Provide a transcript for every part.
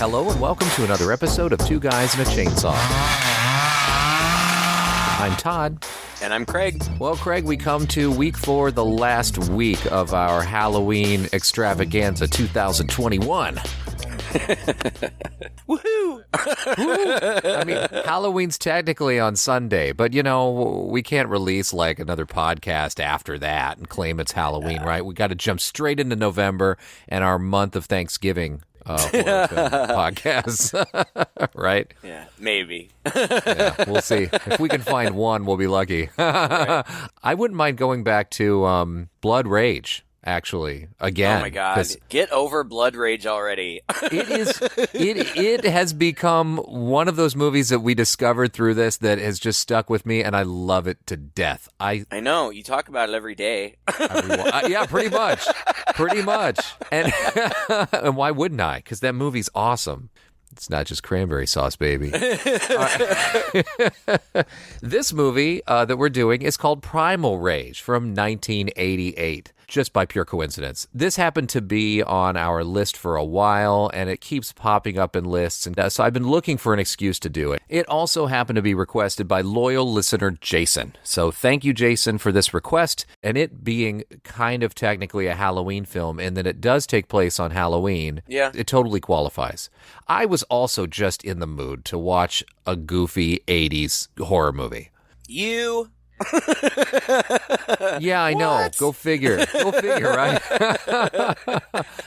Hello and welcome to another episode of Two Guys and a Chainsaw. I'm Todd. And I'm Craig. Well, Craig, we come to week 4, the last week of our Halloween extravaganza 2021. Woohoo! I mean, Halloween's technically on Sunday, but, you know, we can't release, like, another podcast after that and claim it's Halloween, right? We got to jump straight into November and our month of Thanksgiving horror film podcasts, right? Yeah, maybe. Yeah, we'll see. If we can find one, we'll be lucky. Right. I wouldn't mind going back to Blood Rage, actually, again. Oh my God. Get over Blood Rage already. It has become one of those movies that we discovered through this that has just stuck with me, and I love it to death. I know. You talk about it every day. Yeah, pretty much. Pretty much. And, and why wouldn't I? Because that movie's awesome. It's not just cranberry sauce, baby. This movie that we're doing is called Primal Rage from 1988. Just by pure coincidence. This happened to be on our list for a while, and it keeps popping up in lists, and so I've been looking for an excuse to do it. It also happened to be requested by loyal listener Jason. So thank you, Jason, for this request, and it being kind of technically a Halloween film, and that it does take place on Halloween, yeah, it totally qualifies. I was also just in the mood to watch a goofy 80s horror movie. Yeah, I know. Go figure. Go figure, right?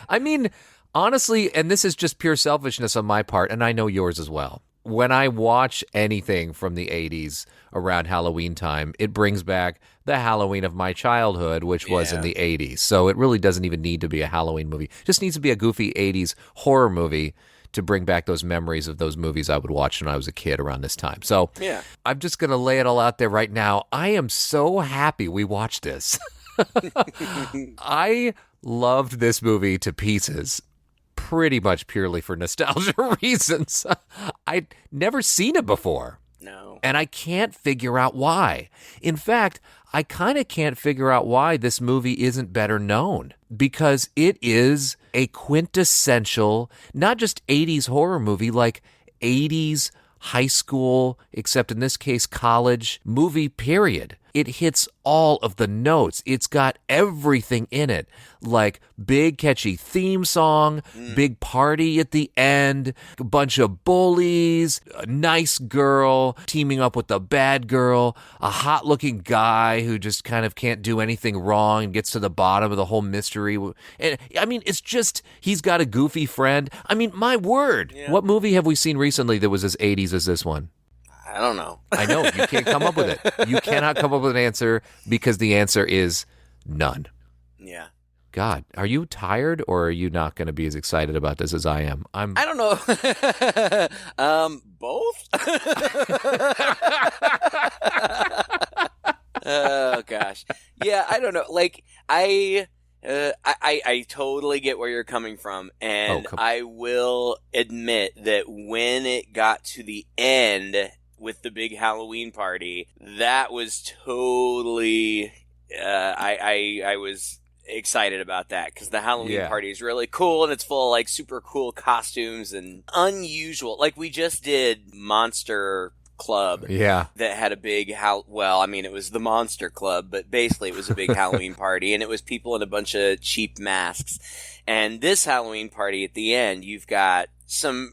I mean, honestly, and this is just pure selfishness on my part, and I know yours as well. When I watch anything from the 80s around Halloween time, it brings back the Halloween of my childhood, which was in the 80s. So it really doesn't even need to be a Halloween movie. It just needs to be a goofy 80s horror movie to bring back those memories of those movies I would watch when I was a kid around this time. So I'm just going to lay it all out there right now. I am so happy we watched this. I loved this movie to pieces, pretty much purely for nostalgia reasons. I'd never seen it before. No. And I can't figure out why. In fact, I kind of can't figure out why this movie isn't better known, because it is a quintessential, not just 80s horror movie, like 80s high school, except in this case college movie, period. It hits all of the notes. It's got everything in it, like big catchy theme song, big party at the end, a bunch of bullies, a nice girl teaming up with a bad girl, a hot-looking guy who just kind of can't do anything wrong and gets to the bottom of the whole mystery. And I mean, it's just, he's got a goofy friend. I mean, my word. Yeah. What movie have we seen recently that was as 80s as this one? I don't know. I know. You can't come up with it. You cannot come up with an answer because the answer is none. Yeah. God, are you tired or are you not going to be as excited about this as I am? I don't know. Both? Oh, gosh. Yeah, I don't know. Like, I totally get where you're coming from, and I will admit that when it got to the end with the big Halloween party, that was totally I was excited about that, because the Halloween party is really cool, and it's full of like super cool costumes and unusual. Like, we just did Monster Club that had a big well, I mean, it was the Monster Club, but basically it was a big Halloween party, and it was people in a bunch of cheap masks. And this Halloween party at the end, you've got a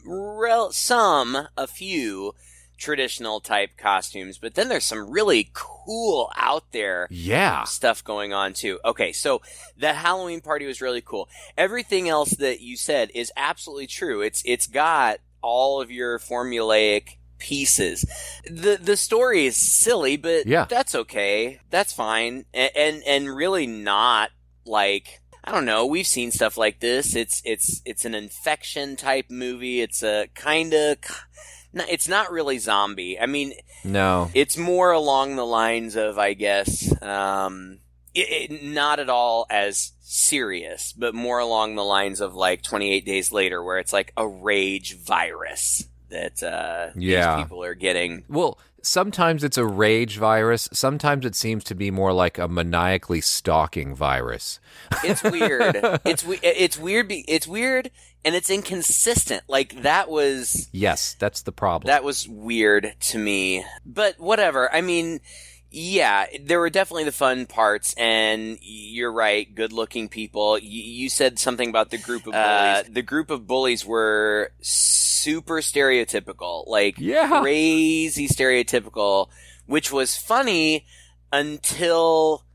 few traditional type costumes, but then there's some really cool out there stuff going on too. Okay, so that Halloween party was really cool. Everything else that you said is absolutely true. It's got all of your formulaic pieces. The story is silly, but that's okay. That's fine. And really not like, I don't know, we've seen stuff like this. It's an infection type movie. It's a kind of, it's not really zombie. I mean, no, it's more along the lines of, I guess, not at all as serious, but more along the lines of like 28 Days Later, where it's like a rage virus that these people are getting. Well, sometimes it's a rage virus. Sometimes it seems to be more like a maniacally stalking virus. It's weird. It's weird. It's weird, and it's inconsistent. Like, that was... Yes, that's the problem. That was weird to me. But whatever. I mean... Yeah, there were definitely the fun parts, and you're right, good-looking people. You said something about the group of bullies. The group of bullies were super stereotypical, like crazy stereotypical, which was funny until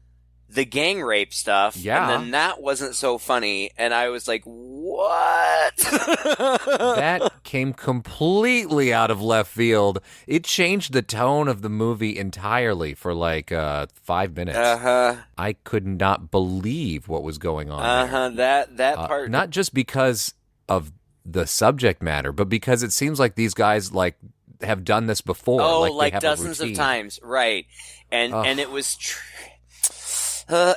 the gang rape stuff. Yeah. And then that wasn't so funny, and I was like, what? That came completely out of left field. It changed the tone of the movie entirely for like 5 minutes. I could not believe what was going on there. That part. Not just because of the subject matter, but because it seems like these guys like have done this before. Oh, like dozens of times, right? And it was...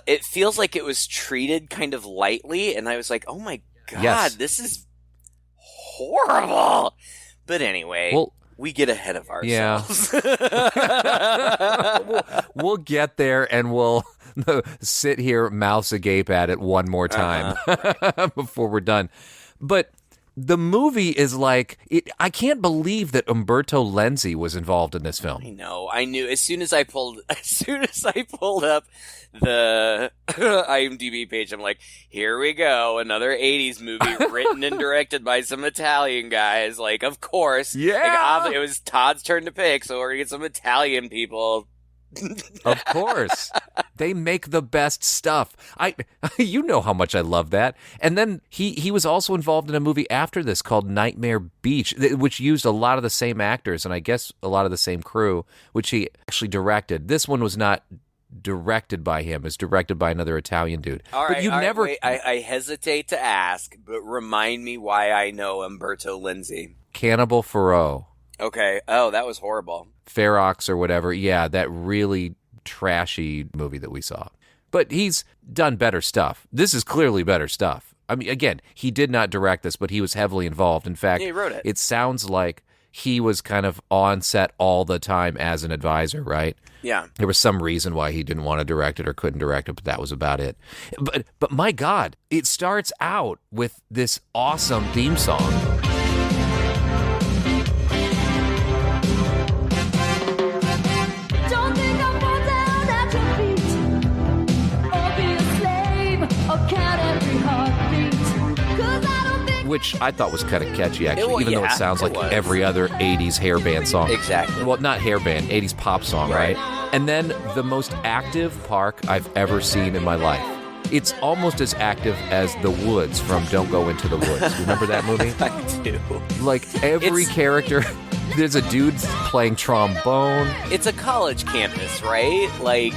it feels like it was treated kind of lightly, and I was like, oh my God, this is horrible. But anyway, we get ahead of ourselves. Yeah. we'll get there, and we'll sit here mouths agape at it one more time before we're done. But the movie is like, I can't believe that Umberto Lenzi was involved in this film. I know. I knew as soon as I pulled up the IMDb page, I'm like, here we go, another 80s movie written and directed by some Italian guys. Like, of course. Yeah. Like, it was Todd's turn to pick, so we're going to get some Italian people. Of course. They make the best stuff. You know how much I love that. And then he was also involved in a movie after this called Nightmare Beach, which used a lot of the same actors and I guess a lot of the same crew, which he actually directed. This one was not directed by him. It's directed by another Italian dude. Wait, I hesitate to ask, but remind me why I know Umberto Lenzi. Cannibal Ferox. Okay. Oh, that was horrible. Ferox or whatever. Yeah, that really trashy movie that we saw. But he's done better stuff. This is clearly better stuff. I mean, again, he did not direct this, but he was heavily involved. In fact, he wrote it. It sounds like he was kind of on set all the time as an advisor, right? Yeah. There was some reason why he didn't want to direct it or couldn't direct it, but that was about it. But my God, it starts out with this awesome theme song. Which I thought was kind of catchy, actually, even though it sounds like every other 80s hair band song. Exactly. Well, not hair band, 80s pop song, right? And then the most active park I've ever seen in my life. It's almost as active as The Woods from Don't Go Into the Woods. Remember that movie? I do. Like, every character... There's a dude playing trombone. It's a college campus, right? Like...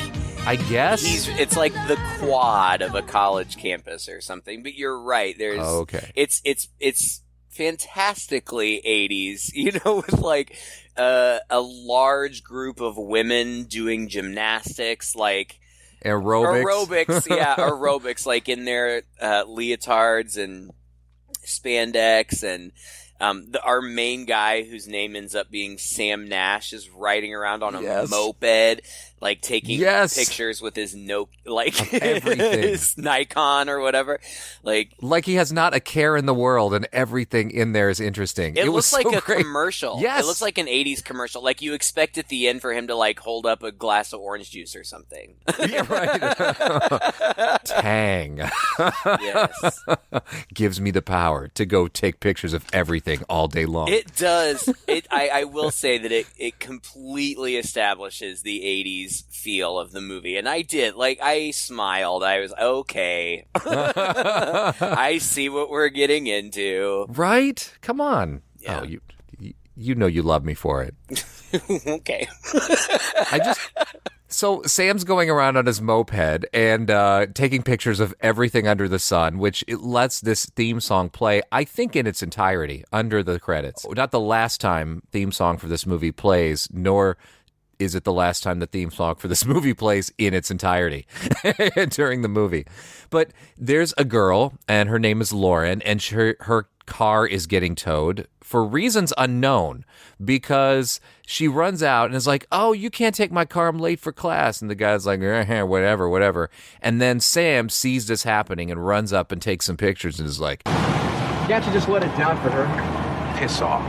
I guess it's like the quad of a college campus or something. But you're right. There's it's fantastically 80s, with like a large group of women doing gymnastics, like aerobics, aerobics, like in their leotards and spandex, and our main guy, whose name ends up being Sam Nash, is riding around on a moped, like taking pictures with his his Nikon or whatever, like he has not a care in the world, and everything in there is interesting. It looks like a commercial. Yes, it looks like an 80s commercial. Like you expect at the end for him to like hold up a glass of orange juice or something. Yeah, right. Tang. Yes, gives me the power to go take pictures of everything all day long. It does. I will say that it completely establishes the 80s feel of the movie, and I did. Like, I smiled. I was okay. I see what we're getting into. Right? Come on. Yeah. Oh, you know you love me for it. Okay. So Sam's going around on his moped and taking pictures of everything under the sun, which it lets this theme song play, I think, in its entirety under the credits. Not the last time theme song for this movie plays, nor is it the last time the theme song for this movie plays in its entirety during the movie. But there's a girl, and her name is Lauren, and her car is getting towed for reasons unknown, because she runs out and is like, "Oh, you can't take my car, I'm late for class." And the guy's like, whatever. And then Sam sees this happening and runs up and takes some pictures and is like, "Can't you just let it down for her?" Piss off.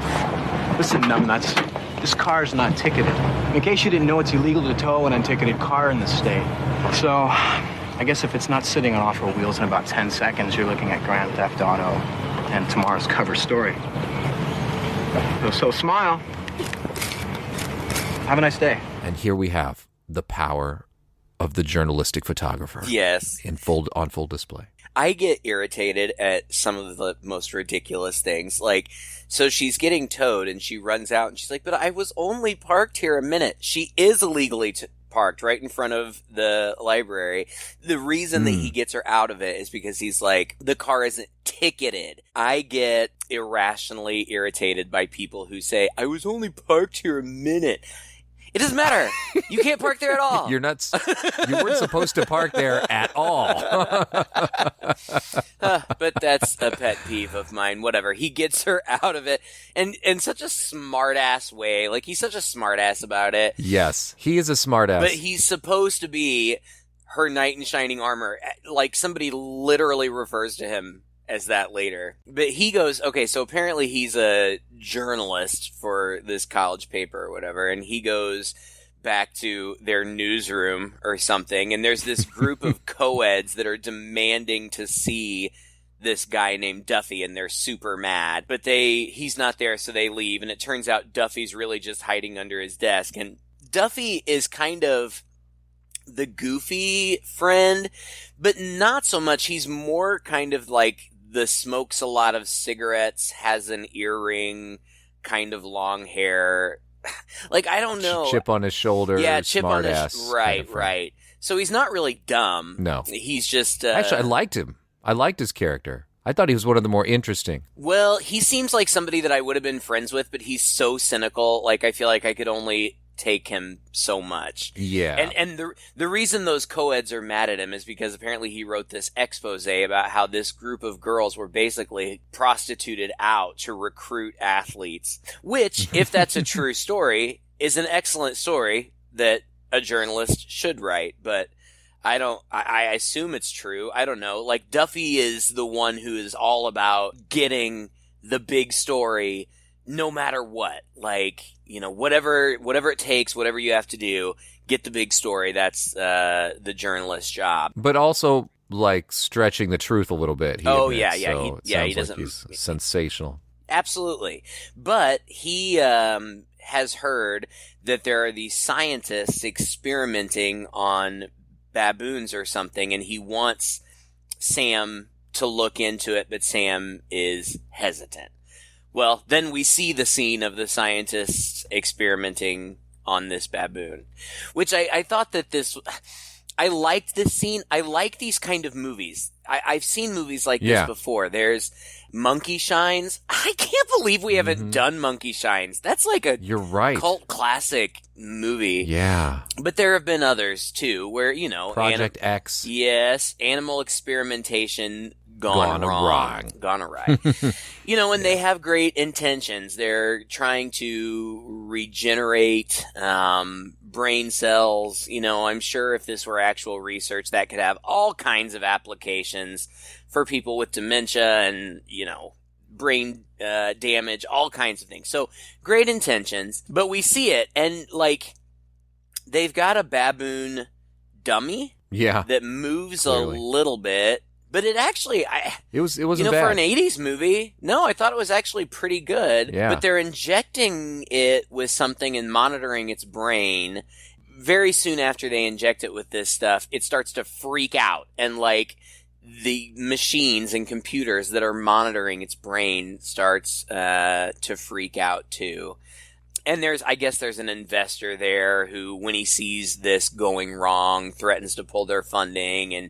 Listen, numbnuts, this car's not ticketed. In case you didn't know, it's illegal to tow an unticketed car in the state. So, I guess if it's not sitting on off-road wheels in about 10 seconds, you're looking at Grand Theft Auto and tomorrow's cover story. So smile. Have a nice day. And here we have the power of the journalistic photographer. Yes. On full display. I get irritated at some of the most ridiculous things. Like, so she's getting towed and she runs out and she's like, "But I was only parked here a minute." She is illegally parked right in front of the library. The reason that he gets her out of it is because he's like, the car isn't ticketed. I get irrationally irritated by people who say, "I was only parked here a minute." It doesn't matter. You can't park there at all. You weren't supposed to park there at all. But that's a pet peeve of mine. Whatever. He gets her out of it and in such a smart ass way. Like, he's such a smart ass about it. Yes, he is a smart ass. But he's supposed to be her knight in shining armor. Like, somebody literally refers to him as that later. But he goes, okay, so apparently he's a journalist for this college paper or whatever, and he goes back to their newsroom or something, and there's this group of co-eds that are demanding to see this guy named Duffy, and they're super mad. But he's not there, so they leave, and it turns out Duffy's really just hiding under his desk. And Duffy is kind of the goofy friend, but not so much. He's more kind of like the smokes a lot of cigarettes, has an earring, kind of long hair. Like, I don't know. Chip on his shoulder. Yeah, chip on his ass. Right. So he's not really dumb. No. He's just... Actually, I liked him. I liked his character. I thought he was one of the more interesting. Well, he seems like somebody that I would have been friends with, but he's so cynical. Like, I feel like I could only take him so much. Yeah. And the reason those co-eds are mad at him is because apparently he wrote this expose about how this group of girls were basically prostituted out to recruit athletes, which, if that's a true story, is an excellent story that a journalist should write. But I assume it's true. I don't know. Like, Duffy is the one who is all about getting the big story no matter what. Like, you know, whatever it takes, whatever you have to do, get the big story. That's the journalist's job. But also, like, stretching the truth a little bit. He admits, yeah. So he doesn't. Like he's sensational. Absolutely. But he has heard that there are these scientists experimenting on baboons or something, and he wants Sam to look into it, but Sam is hesitant. Well, then we see the scene of the scientists experimenting on this baboon, which I thought that I liked this scene. I like these kind of movies. I've seen movies like this before. There's Monkey Shines. I can't believe we haven't done Monkey Shines. That's like a cult classic movie. Yeah. But there have been others too, where, you know, Project X. Yes, animal experimentation gone wrong. Gone awry. You know, and they have great intentions. They're trying to regenerate brain cells. You know, I'm sure if this were actual research, that could have all kinds of applications for people with dementia and, you know, brain damage, all kinds of things. So, great intentions. But we see it, and, like, they've got a baboon dummy that moves clearly a little bit. But it actually, it wasn't bad. For an bad. 80s movie, no, I thought it was actually pretty good. Yeah. But they're injecting it with something and monitoring its brain. Very soon after they inject it with this stuff, it starts to freak out. And, like, the machines and computers that are monitoring its brain starts to freak out too. And I guess there's an investor there who, when he sees this going wrong, threatens to pull their funding. And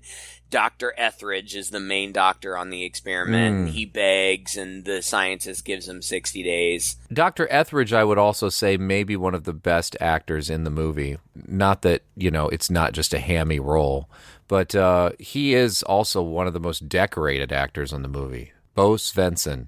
Dr. Etheridge is the main doctor on the experiment. He begs, and the scientist gives him 60 days. Dr. Etheridge, I would also say, may be one of the best actors in the movie. Not that, you know, it's not just a hammy role, but he is also one of the most decorated actors in the movie. Bo Svensson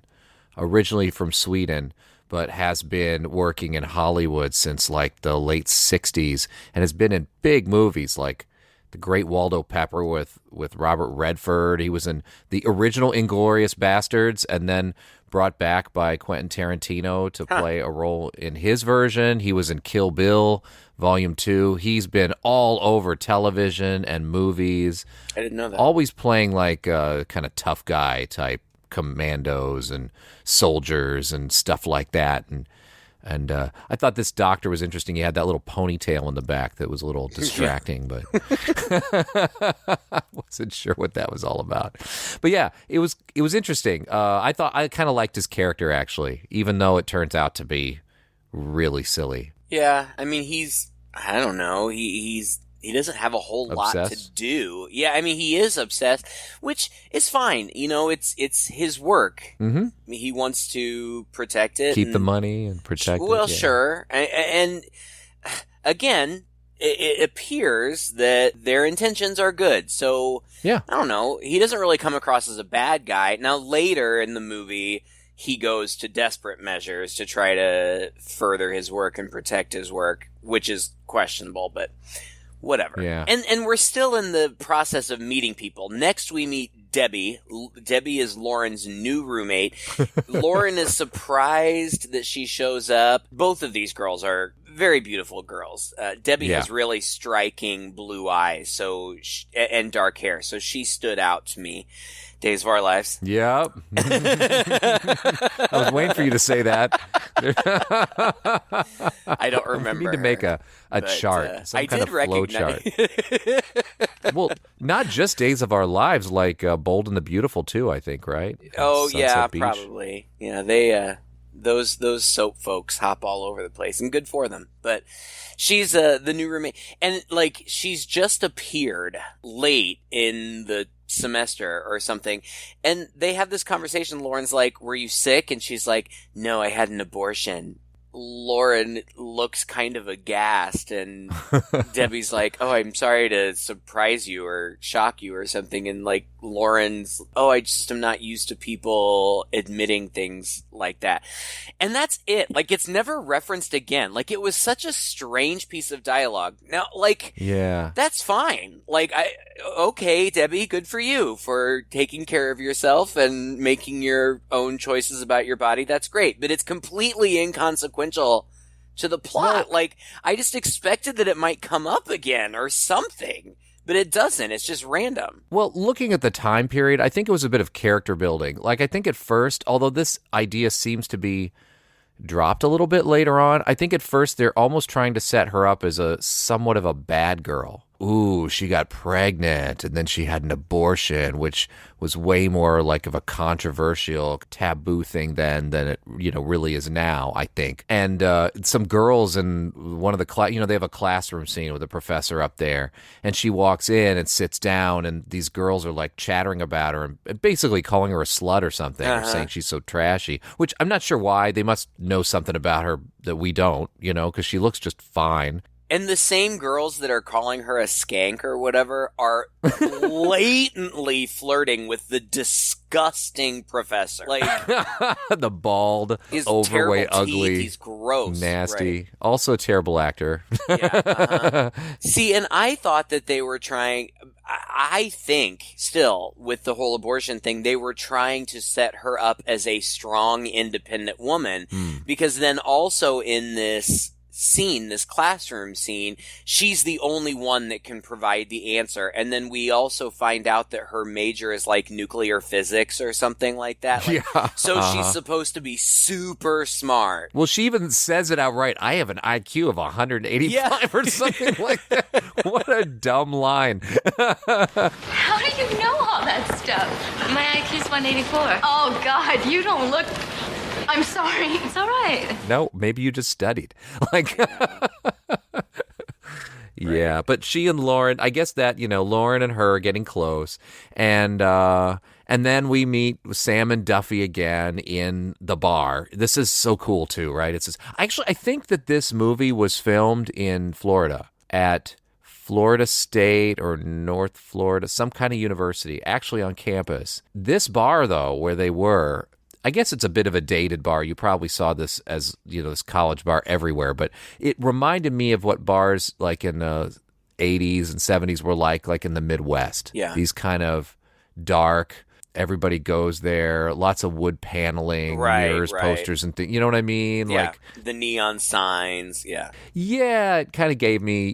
originally from Sweden, but has been working in Hollywood since like the late 60s and has been in big movies like The Great Waldo Pepper with Robert Redford. He was in the original Inglourious Bastards and then brought back by Quentin Tarantino to play a role in his version. He was in Kill Bill Volume 2. He's been all over television and movies. I didn't know that. Always playing like a kind of tough guy type commandos and soldiers and stuff like that. And I thought this doctor was interesting. He had that little ponytail in the back that was a little distracting, but I wasn't sure what that was all about. But yeah, it was interesting. I thought I kind of liked his character, actually, even though it turns out to be really silly. Yeah, I mean, I don't know, he doesn't have a whole lot to do. Yeah, I mean, he is obsessed, which is fine. You know, it's his work. Mm-hmm. He wants to protect it. Keep the money and protect it. Well, sure. And again, it appears that their intentions are good. So, yeah. I don't know. He doesn't really come across as a bad guy. Now, later in the movie, he goes to desperate measures to try to further his work and protect his work, which is questionable, but whatever. Yeah. And we're still in the process of meeting people. Next, we meet Debbie. Debbie is Lauren's new roommate. Lauren is surprised that she shows up. Both of these girls are very beautiful girls. Debbie has really striking blue eyes and dark hair, so she stood out to me. Days of Our Lives. Yep. I was waiting for you to say that. I don't remember. We need to make a chart. Some I kind did of flow chart. Well, not just Days of Our Lives, like Bold and the Beautiful too, I think, right? Oh, Sunset yeah, Beach. probably. Yeah, they those soap folks hop all over the place, and good for them. But she's the new roommate, and like she's just appeared late in the semester or something, and they have this conversation. Lauren's like, "Were you sick?" And she's like, "No, I had an abortion." Lauren looks kind of aghast, and Debbie's like, "Oh, I'm sorry to surprise you or shock you or something." And like Lauren's, "Oh, I just am not used to people admitting things like that." And that's it. Like, it's never referenced again. Like, it was such a strange piece of dialogue. Now, like, yeah, that's fine. Like, okay, Debbie, good for you for taking care of yourself and making your own choices about your body. That's great. But it's completely inconsequential to the plot. Well, like, I just expected that it might come up again or something, but it doesn't. It's just random. Well, looking at the time period, I think it was a bit of character building. Like, I think at first, although this idea seems to be dropped a little bit later on, I think at first they're almost trying to set her up as a somewhat of a bad girl. Ooh, she got pregnant and then she had an abortion, which was way more like of a controversial taboo thing then than it, really is now, I think. And some girls in one of the they have a classroom scene with a professor up there, and she walks in and sits down, and these girls are like chattering about her and basically calling her a slut or something, or saying she's so trashy, which I'm not sure why. They must know something about her that we don't, because she looks just fine. And the same girls that are calling her a skank or whatever are blatantly flirting with the disgusting professor. Like, the bald, his overweight, terrible ugly, teeth, he's gross, nasty. Right? Also a terrible actor. Yeah. See, and I thought that they were trying. I think still with the whole abortion thing, they were trying to set her up as a strong, independent woman, because then also in this scene, this classroom scene, she's the only one that can provide the answer. And then we also find out that her major is like nuclear physics or something like that. Like, so she's supposed to be super smart. Well, she even says it outright. I have an IQ of 185 or something like that. What a dumb line. How do you know all that stuff? My IQ's 184. Oh, God, you don't look... I'm sorry. It's all right. No, maybe you just studied. Like, yeah, but she and Lauren, I guess that, Lauren and her are getting close. And then we meet Sam and Duffy again in the bar. This is so cool too, right? I think that this movie was filmed in Florida at Florida State or North Florida, some kind of university, actually on campus. This bar, though, where they were, I guess it's a bit of a dated bar. You probably saw this as, this college bar everywhere, but it reminded me of what bars like in the 80s and 70s were like in the Midwest. Yeah. These kind of dark, everybody goes there, lots of wood paneling, mirrors, posters, and things. You know what I mean? Yeah, like the neon signs. Yeah. Yeah, it kind of gave me,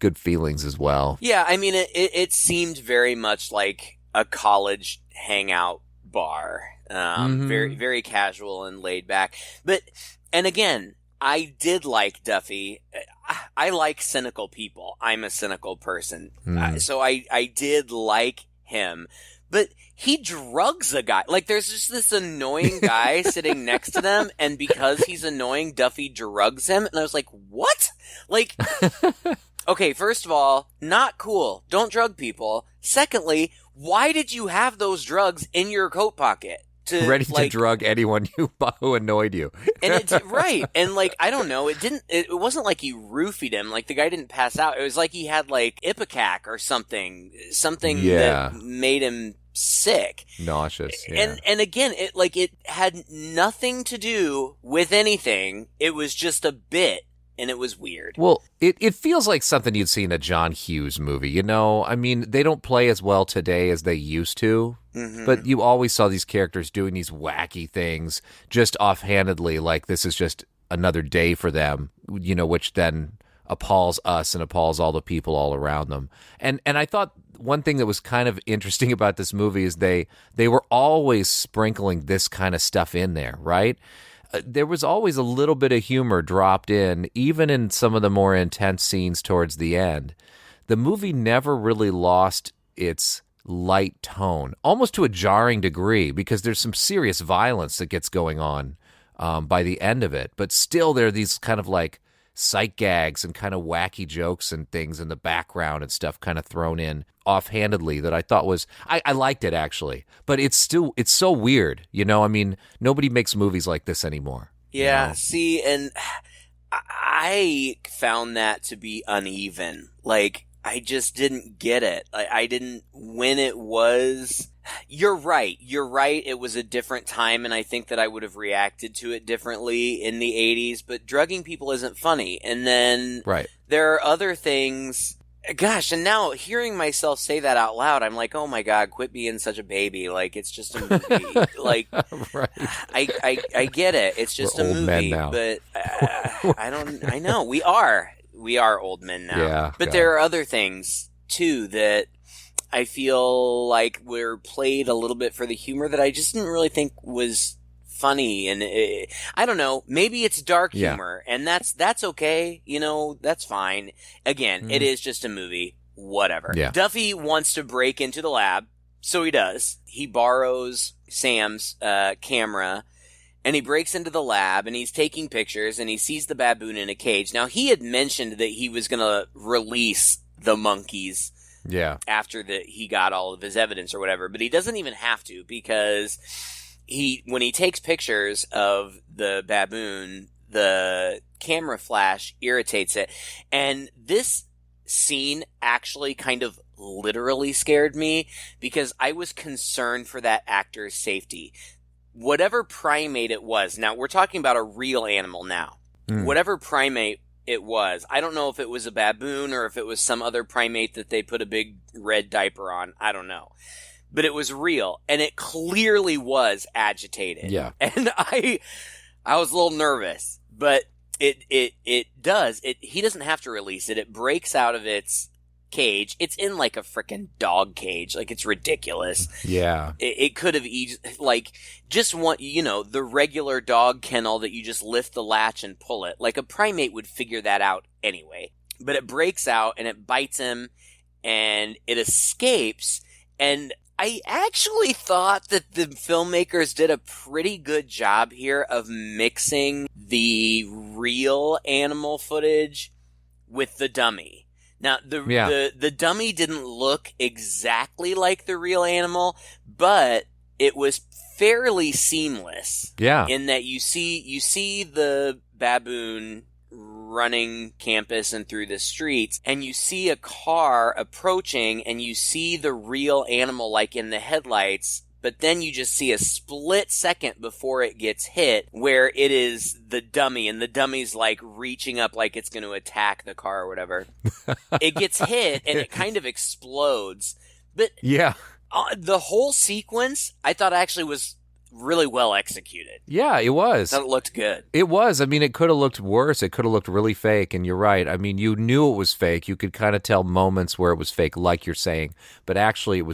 good feelings as well. Yeah, I mean, it seemed very much like a college hangout bar. Very, very casual and laid back. And again, I did like Duffy. I like cynical people. I'm a cynical person. So I did like him. But he drugs a guy. Like, there's just this annoying guy sitting next to them, and because he's annoying, Duffy drugs him. And I was like, what? Like, okay, first of all, not cool. Don't drug people. Secondly, why did you have those drugs in your coat pocket? Ready to drug anyone who annoyed you. And it's right. And I don't know, it wasn't like he roofied him. Like, the guy didn't pass out. It was like he had Ipecac or something that made him sick, nauseous. Yeah. And again, it had nothing to do with anything. It was just a bit. And it was weird. Well, it feels like something you'd see in a John Hughes movie, I mean, they don't play as well today as they used to, but you always saw these characters doing these wacky things just offhandedly, like this is just another day for them, which then appalls us and appalls all the people all around them. And I thought one thing that was kind of interesting about this movie is they were always sprinkling this kind of stuff in there, right? There was always a little bit of humor dropped in, even in some of the more intense scenes towards the end. The movie never really lost its light tone, almost to a jarring degree, because there's some serious violence that gets going on by the end of it. But still, there are these kind of sight gags and kind of wacky jokes and things in the background and stuff kind of thrown in offhandedly that I thought was, I liked it actually, but it's so weird, I mean, nobody makes movies like this anymore. Yeah, see, and I found that to be uneven. I just didn't get it. I didn't, when it was, you're right. It was a different time, and I think that I would have reacted to it differently in the 80s, but drugging people isn't funny. And then there are other things. Gosh, and now hearing myself say that out loud, I'm like, oh my God, quit being such a baby. It's just a movie. I get it. It's just We're a old movie. Men now. But I know. We are old men now. Yeah, but there are other things, too, that I feel like were played a little bit for the humor that I just didn't really think was funny. And I don't know, maybe it's dark humor, and that's okay. That's fine. Again, it is just a movie. Whatever. Yeah. Duffy wants to break into the lab, so he does. He borrows Sam's camera, and he breaks into the lab, and he's taking pictures, and he sees the baboon in a cage. Now, he had mentioned that he was going to release the monkeys after he got all of his evidence or whatever, but he doesn't even have to, because when he takes pictures of the baboon, the camera flash irritates it. And this scene actually kind of literally scared me, because I was concerned for that actor's safety. Whatever primate it was, now we're talking about a real animal now. Whatever primate it was, I don't know if it was a baboon or if it was some other primate that they put a big red diaper on. I don't know. But it was real, and it clearly was agitated. Yeah. And I was a little nervous, but it does. He doesn't have to release it. It breaks out of its cage. It's in a freaking dog cage. It's ridiculous. Yeah. It could have just one, the regular dog kennel that you just lift the latch and pull it. A primate would figure that out anyway. But it breaks out, and it bites him, and it escapes, and I actually thought that the filmmakers did a pretty good job here of mixing the real animal footage with the dummy. Now, the dummy didn't look exactly like the real animal, but it was fairly seamless. Yeah. In that you see the baboon running campus and through the streets, and you see a car approaching, and you see the real animal in the headlights, but then you just see a split second before it gets hit where it is the dummy, and the dummy's like reaching up like it's going to attack the car or whatever. It gets hit and it kind of explodes. But yeah, the whole sequence I thought actually was really well executed. Yeah, it was. I thought it looked good. It was. I mean, it could have looked worse. It could have looked really fake, and you're right. I mean, you knew it was fake. You could kind of tell moments where it was fake, like you're saying. But actually, it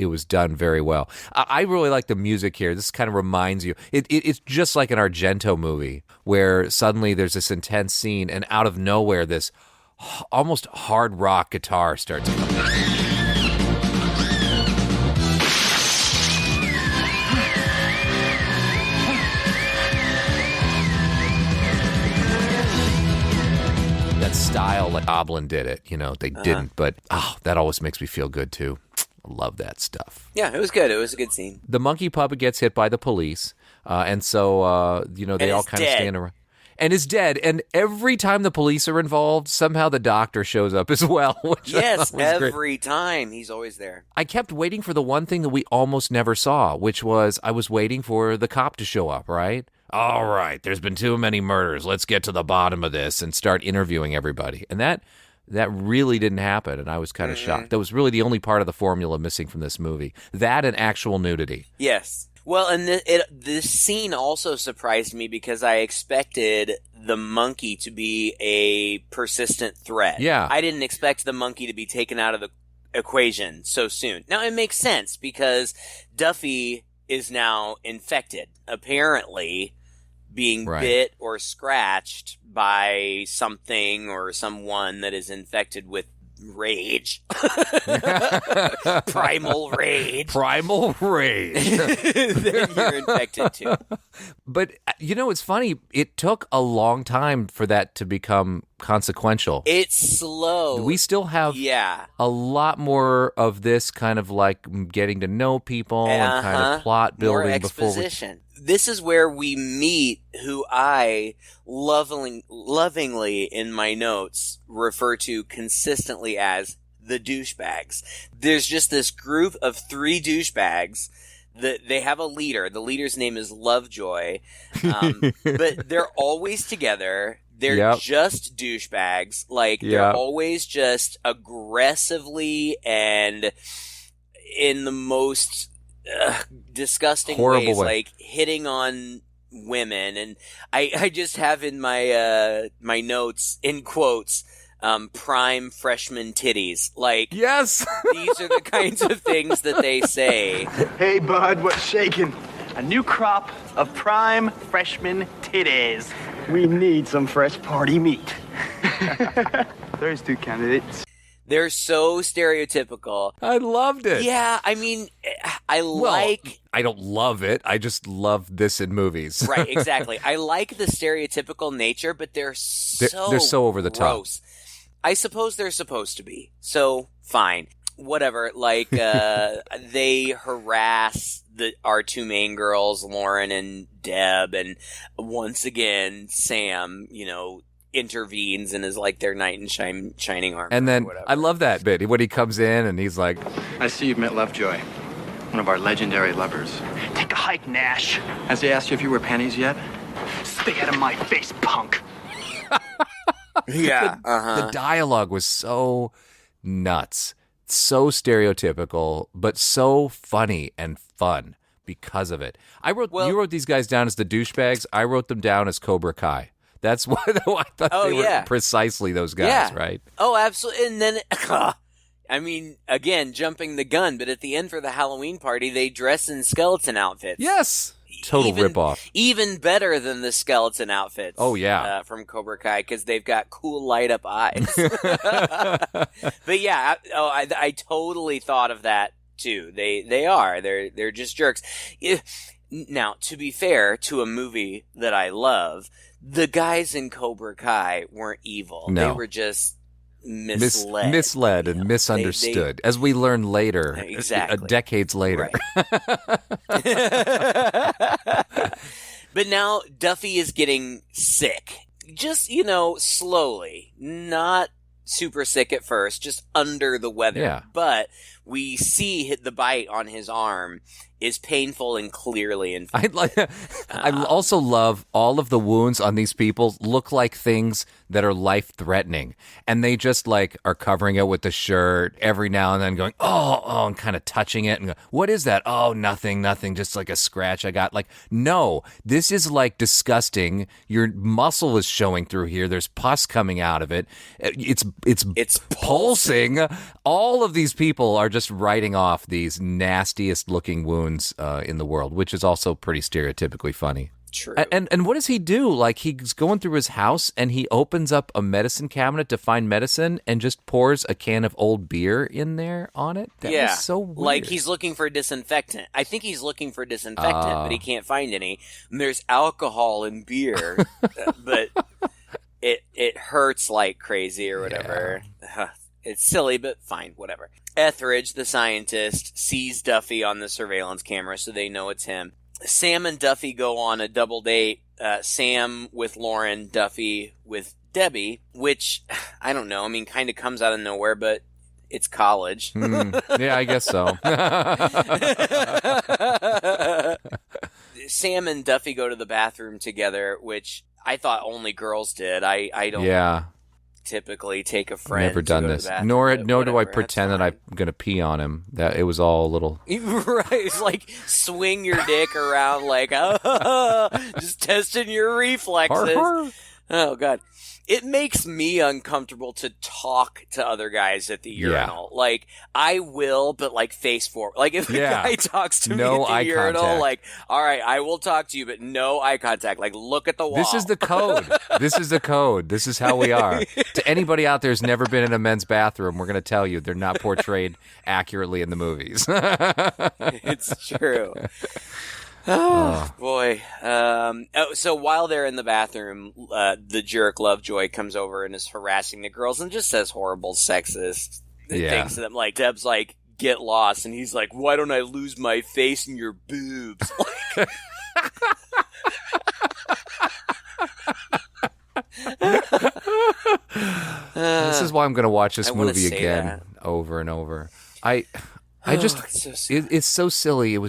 was done very well. I really like the music here. This kind of reminds you. It's just like an Argento movie where suddenly there's this intense scene, and out of nowhere, this almost hard rock guitar starts coming. Style like Goblin did it, they didn't, but that always makes me feel good too. I love that stuff. Yeah, it was good. It was a good scene. The monkey puppet gets hit by the police, and so they all kind of stand around. And is dead. And every time the police are involved, somehow the doctor shows up as well. Yes, every time he's always there. I kept waiting for the one thing that we almost never saw, which was I was waiting for the cop to show up, right? All right, there's been too many murders. Let's get to the bottom of this and start interviewing everybody. And that really didn't happen, and I was kind of shocked. That was really the only part of the formula missing from this movie. That and actual nudity. Yes. Well, and this scene also surprised me because I expected the monkey to be a persistent threat. Yeah. I didn't expect the monkey to be taken out of the equation so soon. Now, it makes sense because Duffy is now infected. Apparently, being bit or scratched by something or someone that is infected with rage. Primal rage. Primal rage. Then you're infected too. But, it's funny. It took a long time for that to become consequential. It's slow. We still have a lot more of this kind of like getting to know people and kind of plot building. More exposition. This is where we meet who I lovingly in my notes refer to consistently as the douchebags. There's just this group of 3 douchebags that they have a leader. The leader's name is Lovejoy. But they're always together. They're just douchebags. Like, they're always just aggressively and in the most disgusting ways, like hitting on women. And I just have in my my notes in quotes prime freshman titties. Like, yes, these are the kinds of things that they say. Hey bud, what's shaking? A new crop of prime freshman titties. We need some fresh party meat. There's 2 candidates. They're so stereotypical. I loved it. Yeah, I mean, I don't love it. I just love this in movies. Right, exactly. I like the stereotypical nature, but they're so over the gross. top. I suppose they're supposed to be. So, fine. Whatever. Like, they harass our 2 main girls, Lauren and Deb, and once again, Sam, intervenes and is like their knight in shining armor. And then, or whatever. I love that bit, when he comes in and he's like, I see you've met Lovejoy, one of our legendary lovers. Take a hike, Nash. Has he asked you if you wear panties yet? Stay out of my face, punk. Yeah. The dialogue was so nuts, so stereotypical, but so funny and fun because of it. You wrote these guys down as the douchebags. I wrote them down as Cobra Kai. That's why I thought they were precisely those guys, right? Oh, absolutely. And then, I mean, again, jumping the gun, but at the end for the Halloween party, they dress in skeleton outfits. Yes. Total ripoff. Even better than the skeleton outfits. Oh, yeah. From Cobra Kai, because they've got cool light up eyes. But yeah, I totally thought of that too. They're just jerks. Now, to be fair to a movie that I love, the guys in Cobra Kai weren't evil. No. They were just misled and misunderstood, as we learn later, exactly. Decades later. Right. But now Duffy is getting sick. Just, slowly. Not super sick at first, just under the weather. Yeah. But we see the bite on his arm is painful and clearly I also love all of the wounds on these people look like things that are life-threatening. And they just, like, are covering it with the shirt every now and then going, oh, and kind of touching it. And go, what is that? Oh, nothing, just like a scratch I got. Like, no, this is, like, disgusting. Your muscle is showing through here. There's pus coming out of it. It's pulsing. All of these people are just writing off these nastiest-looking wounds in the world, which is also pretty stereotypically funny. True. And what does he do? Like, he's going through his house and he opens up a medicine cabinet to find medicine and just pours a can of old beer in there on it? That was so weird. Like he's looking for disinfectant. I think he's looking for disinfectant, but he can't find any. And there's alcohol and beer, but it hurts like crazy or whatever. Yeah. It's silly, but fine, whatever. Etheridge, the scientist, sees Duffy on the surveillance camera, so they know it's him. Sam and Duffy go on a double date. Sam with Lauren, Duffy with Debbie, which, I don't know, I mean, kind of comes out of nowhere, but it's college. Yeah, I guess so. Sam and Duffy go to the bathroom together, which I thought only girls did. I don't typically take a friend. Never done this. Nor do I pretend that I'm going to pee on him. That it was all a little. Right. It's like swing your dick around like, just testing your reflexes. Oh, God. It makes me uncomfortable to talk to other guys at the urinal. Yeah. Like, I will, but like face forward. Like, if a guy talks to me at the urinal, contact. Like, all right, I will talk to you, but no eye contact. Like, look at the wall. This is the code. This is how we are. To anybody out there who's never been in a men's bathroom, we're going to tell you they're not portrayed accurately in the movies. It's true. Oh, boy. So while they're in the bathroom, the jerk Lovejoy comes over and is harassing the girls and just says horrible sexist things to them. Like, Deb's like, get lost. And he's like, why don't I lose my face in your boobs? This is why I'm going to watch this movie again over and over. It's so silly. It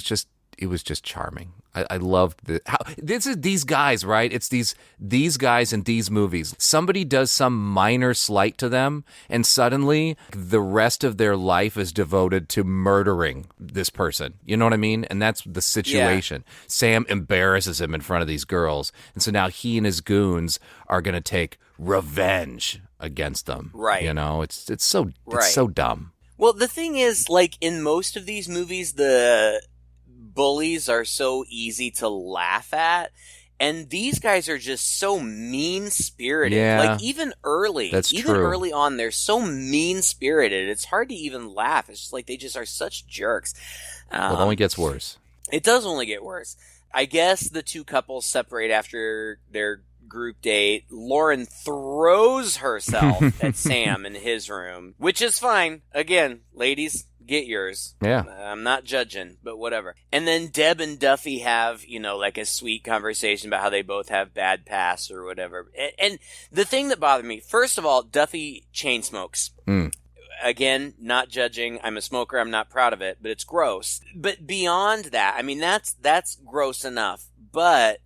was just charming. I loved these guys, right? It's these guys in these movies. Somebody does some minor slight to them, and suddenly the rest of their life is devoted to murdering this person. You know what I mean? And that's the situation. Yeah. Sam embarrasses him in front of these girls, and so now he and his goons are going to take revenge against them. Right. You know, it's so dumb. Well, the thing is, like, in most of these movies, the bullies are so easy to laugh at, and these guys are just so mean-spirited. Like, even early on, they're so mean-spirited, it's hard to even laugh. It's just like they just are such jerks. It only gets worse. It does only get worse. I guess the two couples separate after their group date. Lauren throws herself at Sam in his room, which is fine. Again, ladies, get yours. Yeah. I'm not judging, but whatever. And then Deb and Duffy have, like a sweet conversation about how they both have bad pasts or whatever. And the thing that bothered me, first of all, Duffy chain smokes. Again, not judging. I'm a smoker. I'm not proud of it, but it's gross. But beyond that, I mean, that's gross enough. But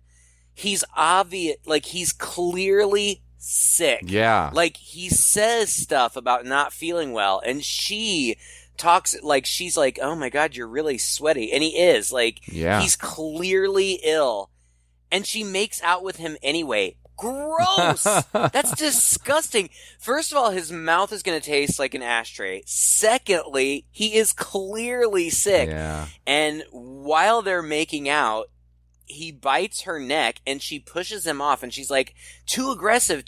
he's obvious, like, he's clearly sick. Yeah. Like, he says stuff about not feeling well, and she talks, like, she's like, oh my God, you're really sweaty. And he is. Like, he's clearly ill. And she makes out with him anyway. Gross! That's disgusting. First of all, his mouth is going to taste like an ashtray. Secondly, he is clearly sick. Yeah. And while they're making out, he bites her neck and she pushes him off and she's like, too aggressive.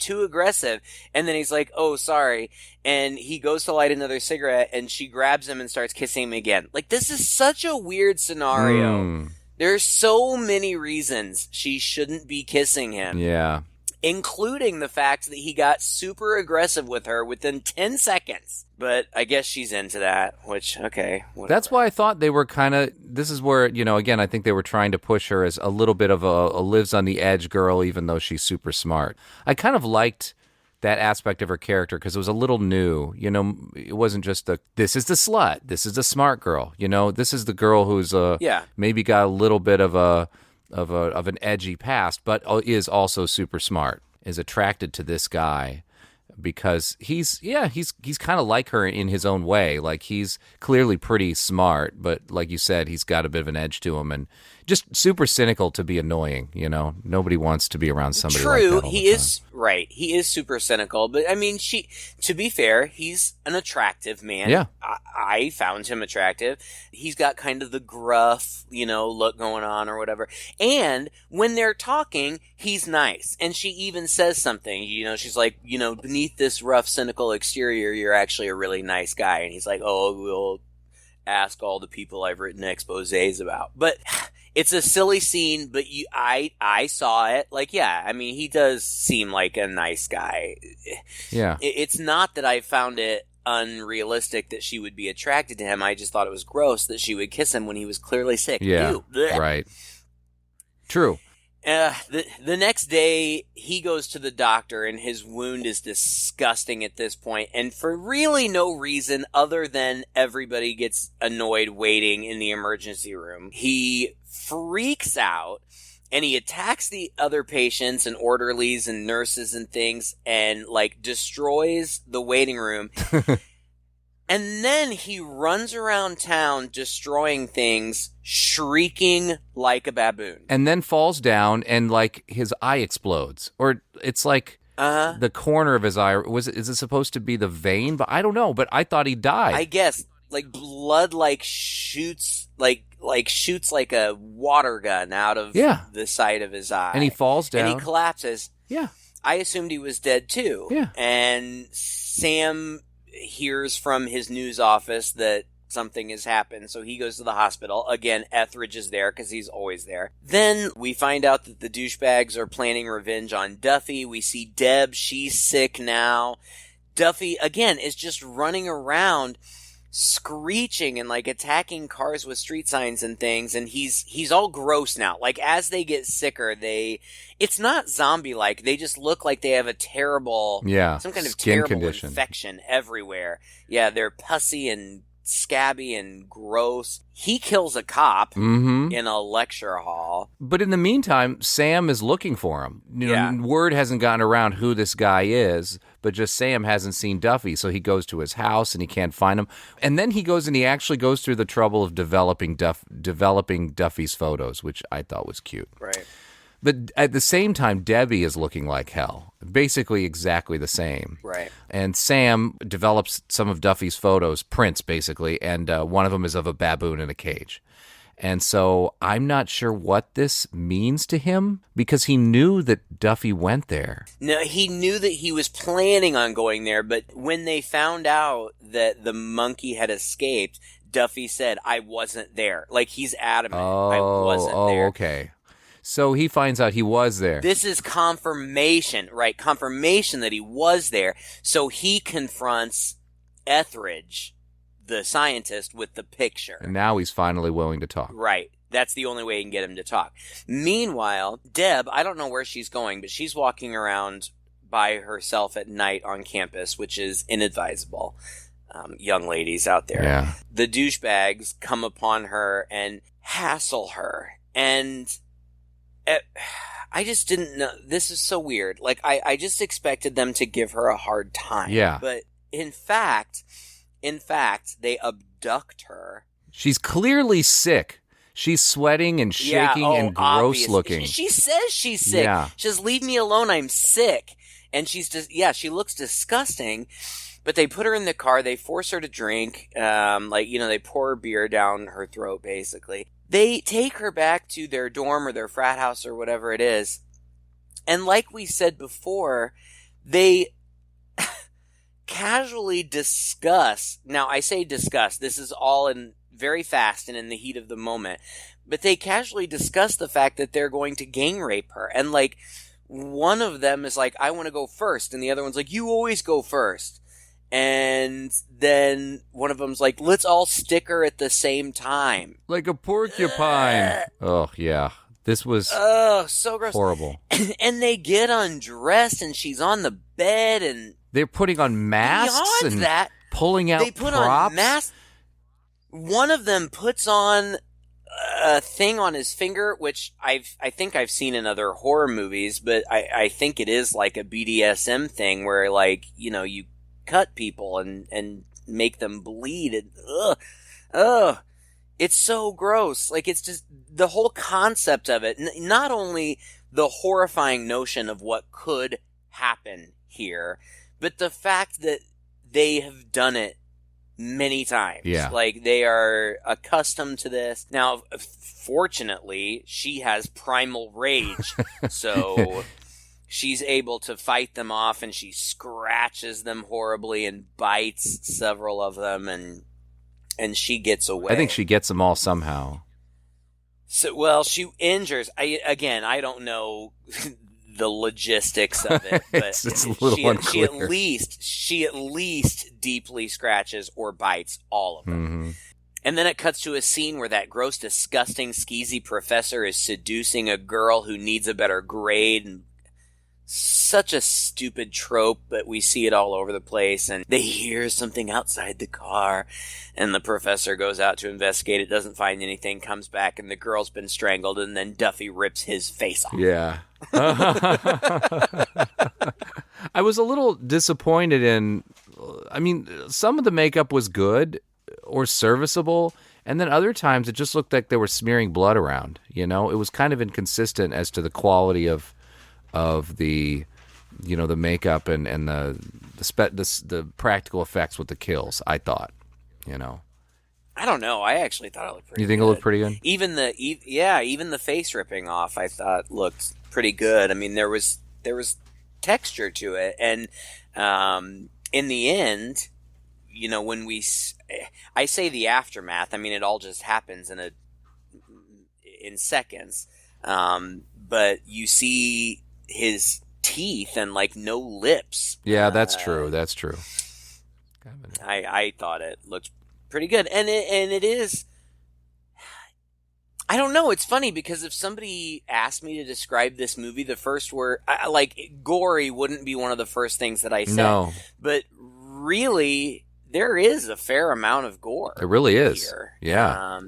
And then he's like, oh, sorry. And he goes to light another cigarette and she grabs him and starts kissing him again. Like, this is such a weird scenario. There's so many reasons she shouldn't be kissing him. Yeah. Including the fact that he got super aggressive with her within 10 seconds. But I guess she's into that, which, okay. Whatever. That's why I thought they were kind of, this is where, again, I think they were trying to push her as a little bit of a lives on the edge girl, even though she's super smart. I kind of liked that aspect of her character because it was a little new. You know, it wasn't just this is the slut, this is the smart girl. You know, this is the girl who's maybe got a little bit of an edgy past, but is also super smart, is attracted to this guy because he's kind of like her in his own way. Like, he's clearly pretty smart, but like you said, he's got a bit of an edge to him and just super cynical to be annoying. You know, nobody wants to be around somebody like that all the time. Is right. He is super cynical, but I mean, to be fair, he's an attractive man. Yeah. I found him attractive. He's got kind of the gruff, you know, look going on or whatever. And when they're talking, he's nice. And she even says something, you know, she's like, you know, beneath this rough, cynical exterior, you're actually a really nice guy. And he's like, oh, we'll ask all the people I've written exposés about. But it's a silly scene, but I saw it. Like, yeah, I mean, he does seem like a nice guy. Yeah. It's not that I found it unrealistic that she would be attracted to him. I just thought it was gross that she would kiss him when he was clearly sick. Yeah, right. True. The next day, he goes to the doctor, and his wound is disgusting at this point, and for really no reason other than everybody gets annoyed waiting in the emergency room. He freaks out, and he attacks the other patients and orderlies and nurses and things, and, like, destroys the waiting room. And then he runs around town destroying things, shrieking like a baboon. And then falls down and, like, his eye explodes. Or it's like the corner of his eye. Is it supposed to be the vein? But I don't know. But I thought he died. I guess. Like, blood, shoots like a water gun out of the side of his eye. And he falls down. And he collapses. Yeah. I assumed he was dead, too. Yeah. And Sam hears from his news office that something has happened, so he goes to the hospital. Again, Etheridge is there because he's always there. Then we find out that the douchebags are planning revenge on Duffy. We see Deb, she's sick now. Duffy, again, is just running around screeching and, like, attacking cars with street signs and things, and he's all gross now. Like, as they get sicker, it's not zombie-like. They just look like they have a terrible, some kind of terrible condition. Infection everywhere. Yeah, they're pussy and scabby and gross. He kills a cop in a lecture hall. But in the meantime, Sam is looking for him. You know, word hasn't gotten around who this guy is, but just Sam hasn't seen Duffy, so he goes to his house and he can't find him. And then he goes and he actually goes through the trouble of developing Duffy's photos, which I thought was cute. Right. But at the same time, Debbie is looking like hell. Basically exactly the same. Right. And Sam develops some of Duffy's photos, prints basically, and one of them is of a baboon in a cage. And so I'm not sure what this means to him because he knew that Duffy went there. No, he knew that he was planning on going there, but when they found out that the monkey had escaped, Duffy said, I wasn't there. Like, he's adamant, I wasn't there. Oh, okay. So he finds out he was there. This is confirmation, right? Confirmation that he was there. So he confronts Etheridge, the scientist, with the picture. And now he's finally willing to talk. Right. That's the only way you can get him to talk. Meanwhile, Deb, I don't know where she's going, but she's walking around by herself at night on campus, which is inadvisable. Young ladies out there. Yeah. The douchebags come upon her and hassle her. And I just didn't know. This is so weird. Like, I just expected them to give her a hard time. Yeah. But in fact, they abduct her. She's clearly sick. She's sweating and shaking and gross obvious. looking. She says she's sick. Yeah. She says, leave me alone, I'm sick. And she's just, she looks disgusting. But they put her in the car. They force her to drink. They pour beer down her throat, basically. They take her back to their dorm or their frat house or whatever it is. And like we said before, they casually discuss. Now, I say discuss. This is all in very fast and in the heat of the moment. But they casually discuss the fact that they're going to gang rape her. And, like, one of them is like, I want to go first. And the other one's like, you always go first. And then one of them's like, let's all stick her at the same time. Like a porcupine. Oh, yeah. This was so gross. Horrible. And they get undressed, and she's on the bed, and they're putting on masks and pulling out they put props. on masks. One of them puts on a thing on his finger, which I think I've seen in other horror movies, but I think it is like a BDSM thing where, like, you know, you cut people and make them bleed. And, it's so gross. Like, it's just the whole concept of it. Not only the horrifying notion of what could happen here, but the fact that they have done it many times. Yeah. Like, they are accustomed to this. Now, fortunately, she has Primal Rage. So she's able to fight them off, and she scratches them horribly and bites several of them, and she gets away. I think she gets them all somehow. So, well, she injures. I don't know the logistics of it, but it's a little unclear. She at least deeply scratches or bites all of them. Mm-hmm. And then it cuts to a scene where that gross, disgusting, skeezy professor is seducing a girl who needs a better grade, and such a stupid trope, but we see it all over the place. And they hear something outside the car, and the professor goes out to investigate it, doesn't find anything, comes back, and the girl's been strangled, and then Duffy rips his face off. Yeah. I was a little disappointed in, I mean, some of the makeup was good or serviceable, and then other times it just looked like they were smearing blood around, you know? It was kind of inconsistent as to the quality of the, you know, the makeup and the practical effects with the kills, I thought, you know. I don't know. I actually thought it looked pretty good. You think it looked pretty good? Even the face ripping off, I thought looked pretty good. I mean, there was texture to it, and in the end, you know, when I say the aftermath, I mean it all just happens in seconds. But you see his teeth and, like, no lips. Yeah, that's true. That's true. I thought it looked pretty good, and it is. I don't know. It's funny because if somebody asked me to describe this movie, the first word, like, gory, wouldn't be one of the first things that I said. No, but really, there is a fair amount of gore. It really is. Here. Yeah,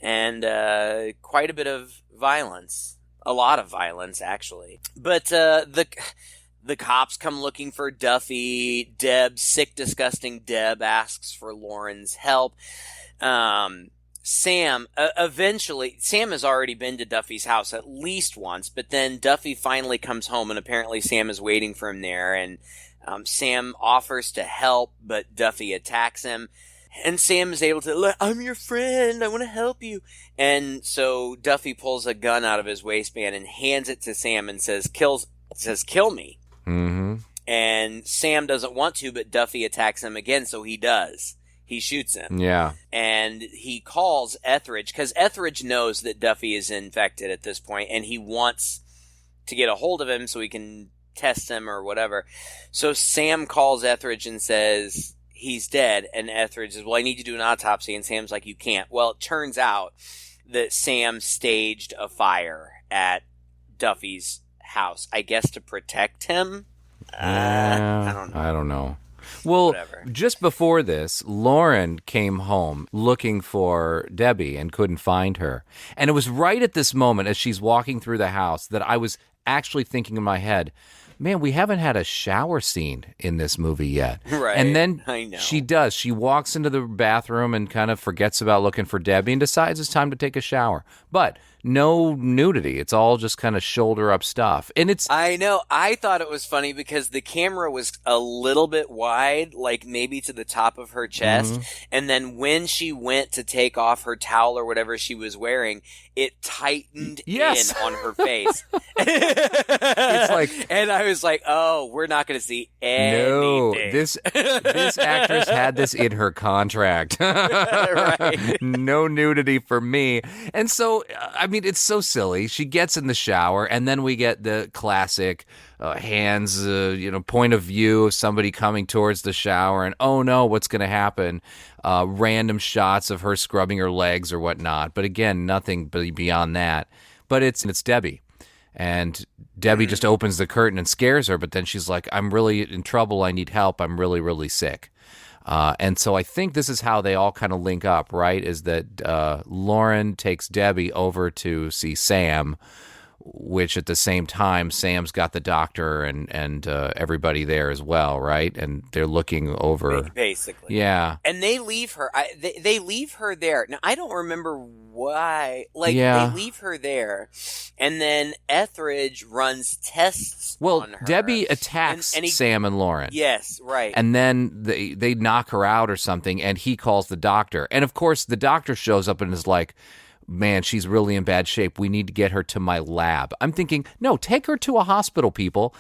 and quite a bit of violence. A lot of violence, actually. But the cops come looking for Duffy. Deb, sick, disgusting Deb, asks for Lauren's help. Sam, eventually, Sam has already been to Duffy's house at least once, but then Duffy finally comes home, and apparently Sam is waiting for him there, and Sam offers to help, but Duffy attacks him. And Sam is able to, I'm your friend, I want to help you. And so Duffy pulls a gun out of his waistband and hands it to Sam and says, kill me. Mm-hmm. And Sam doesn't want to, but Duffy attacks him again, so he does. He shoots him. Yeah. And he calls Etheridge, because Etheridge knows that Duffy is infected at this point, and he wants to get a hold of him so he can test him or whatever. So Sam calls Etheridge and says he's dead, and Etheridge says, well, I need to do an autopsy, and Sam's like, you can't. Well, it turns out that Sam staged a fire at Duffy's house, I guess to protect him. I don't know. Well, Whatever. Just before this, Lauren came home looking for Debbie and couldn't find her. And it was right at this moment as she's walking through the house that I was actually thinking in my head, man, we haven't had a shower scene in this movie yet. Right. And then I know. she does. She walks into the bathroom and kind of forgets about looking for Debbie and decides it's time to take a shower. But no nudity. It's all just kind of shoulder up stuff. And it's... I know. I thought it was funny because the camera was a little bit wide, like maybe to the top of her chest. Mm-hmm. And then when she went to take off her towel or whatever she was wearing, it tightened in on her face. It's like... And I was like, oh, we're not going to see anything. No, this actress had this in her contract. Right. No nudity for me. And so, I mean, it's so silly. She gets in the shower, and then we get the classic hands, point of view of somebody coming towards the shower, and oh no, what's going to happen? Random shots of her scrubbing her legs or whatnot. But again, nothing beyond that. but it's Debbie. And Debbie just opens the curtain and scares her, but then she's like, I'm really in trouble. I need help. I'm really, really sick. And so I think this is how they all kind of link up, right? Is that Lauren takes Debbie over to see Sam, which at the same time, Sam's got the doctor and everybody there as well, right? And they're looking over. Basically. Yeah. And they leave her. They leave her there. Now, I don't remember why. They leave her there, and then Etheridge runs tests on her. Debbie attacks Sam and Lauren. Yes, right. And then they knock her out or something, and he calls the doctor. And, of course, the doctor shows up and is like, man, she's really in bad shape. We need to get her to my lab. I'm thinking, no, take her to a hospital, people.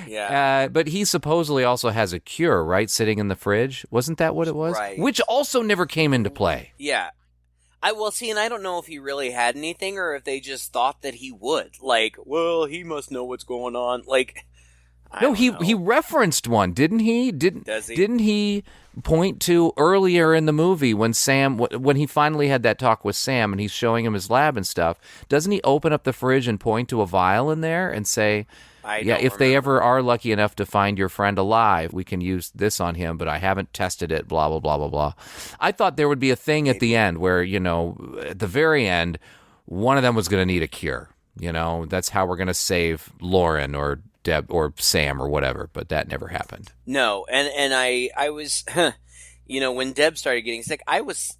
Yeah. But he supposedly also has a cure, right? Sitting in the fridge. Wasn't that what it was? Right. Which also never came into play. Yeah. I don't know if he really had anything or if they just thought that he would. Like, well, he must know what's going on. Like, he referenced one, didn't he? Does he? Didn't he point to earlier in the movie when he finally had that talk with Sam and he's showing him his lab and stuff? Doesn't he open up the fridge and point to a vial in there and say, if they ever are lucky enough to find your friend alive, we can use this on him, but I haven't tested it, blah, blah, blah, blah, blah. I thought there would be a thing at the end where, at the very end, one of them was going to need a cure. That's how we're going to save Lauren or Deb or Sam or whatever, but that never happened. No, and I was, when Deb started getting sick, I was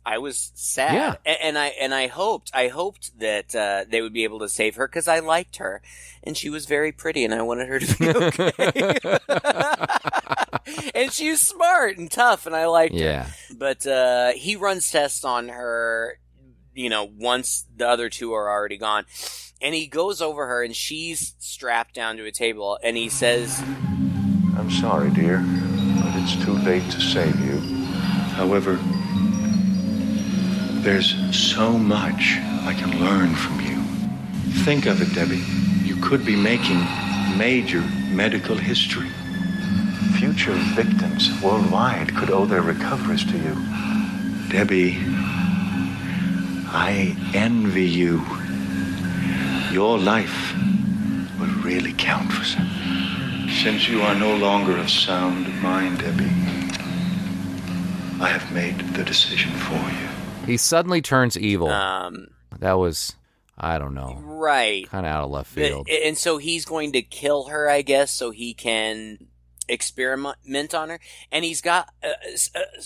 sad. Yeah. And I hoped that they would be able to save her because I liked her and she was very pretty and I wanted her to be okay. And she was smart and tough and I liked her. But he runs tests on her, once the other two are already gone. And he goes over her and she's strapped down to a table and he says, I'm sorry, dear, but it's too late to save you. However, there's so much I can learn from you. Think of it, Debbie. You could be making major medical history. Future victims worldwide could owe their recoveries to you. Debbie, I envy you. Your life will really count for something. Since you are no longer of sound mind, Debbie, I have made the decision for you. He suddenly turns evil. That was, I don't know. Right. Kind of out of left field. And so he's going to kill her, I guess, so he can experiment on her. And he's got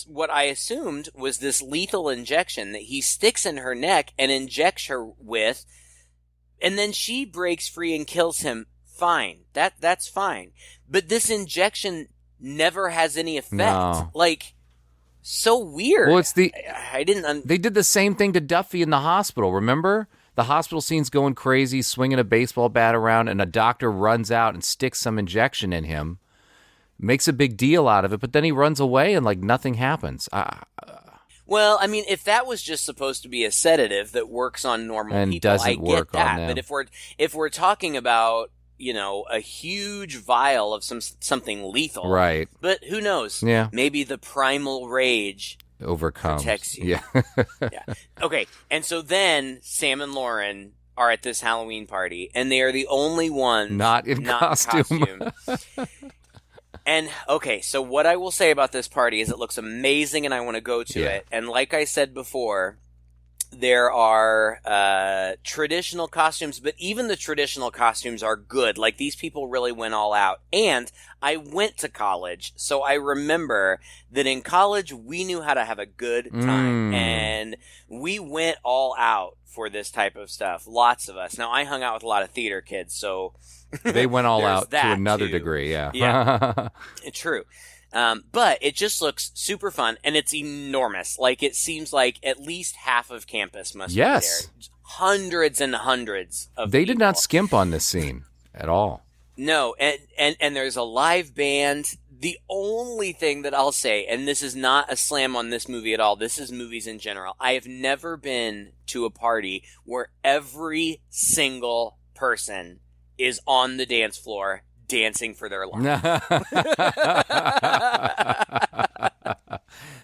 what I assumed was this lethal injection that he sticks in her neck and injects her with. And then she breaks free and kills him. Fine. That's fine. But this injection never has any effect. No. Like, so weird. Well, it's I didn't... They did the same thing to Duffy in the hospital, remember? The hospital scene's going crazy, swinging a baseball bat around, and a doctor runs out and sticks some injection in him. Makes a big deal out of it, but then he runs away and, nothing happens. Well, I mean, if that was just supposed to be a sedative that works on normal and people, doesn't I get work that. On them. But if we're talking about, a huge vial of something lethal, right? But who knows? Yeah, maybe the Primal Rage protects you. Yeah. Yeah. Okay, and so then Sam and Lauren are at this Halloween party, and they are the only ones not in costume. And, okay, so what I will say about this party is it looks amazing and I want to go to it. And like I said before, there are traditional costumes, but even the traditional costumes are good. Like, these people really went all out. And I went to college, so I remember that in college we knew how to have a good time. And we went all out for this type of stuff. Lots of us. Now, I hung out with a lot of theater kids, so... They went all out to another degree, yeah. True. But it just looks super fun, and it's enormous. Like, it seems like at least half of campus must be there. Hundreds and hundreds of They people. did not skimp on this scene at all. No, and there's a live band. The only thing that I'll say, and this is not a slam on this movie at all, this is movies in general. I have never been to a party where every single person is on the dance floor dancing for their life.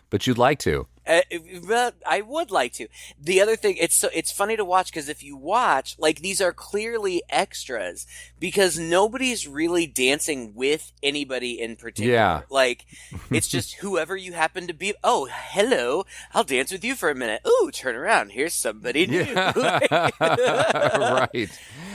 but you'd like to. I would like to. The other thing, it's funny to watch because if you watch, like, these are clearly extras because nobody's really dancing with anybody in particular. Yeah. Like, it's just whoever you happen to be. Oh, hello. I'll dance with you for a minute. Ooh, turn around. Here's somebody new. Yeah. Right.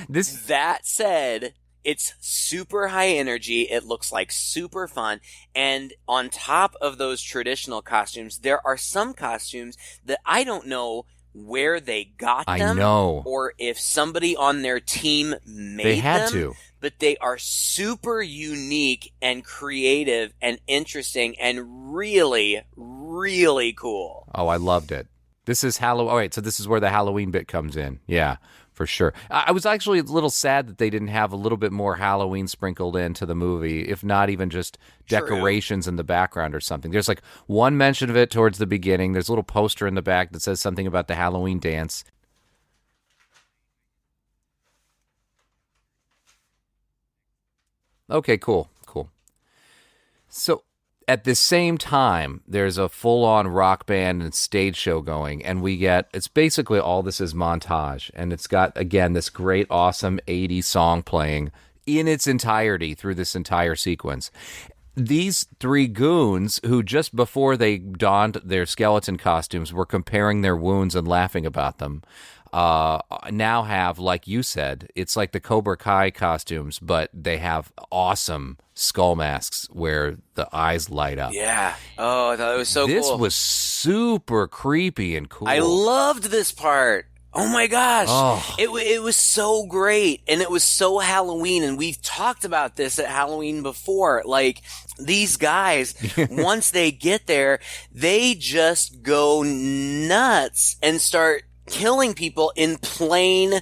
That said, it's super high energy. It looks like super fun. And on top of those traditional costumes, there are some costumes that I don't know where they got them. I know. Or if somebody on their team made them. They had to. But they are super unique and creative and interesting and really, really cool. Oh, I loved it. This is Halloween. All right, so this is where the Halloween bit comes in. Yeah. For sure. I was actually a little sad that they didn't have a little bit more Halloween sprinkled into the movie, if not even just decorations in the background or something. There's like one mention of it towards the beginning. There's a little poster in the back that says something about the Halloween dance. Okay, cool. So at the same time, there's a full-on rock band and stage show going, and it's basically all this is montage, and it's got, again, this great, awesome 80s song playing in its entirety through this entire sequence. These three goons, who just before they donned their skeleton costumes were comparing their wounds and laughing about them, now have, like you said, it's like the Cobra Kai costumes, but they have awesome skull masks where the eyes light up. Yeah. Oh, I thought it was so cool. This was super creepy and cool. I loved this part. Oh my gosh. Oh. It was so great. And it was so Halloween. And we've talked about this at Halloween before. Like, these guys, once they get there, they just go nuts and start killing people in plain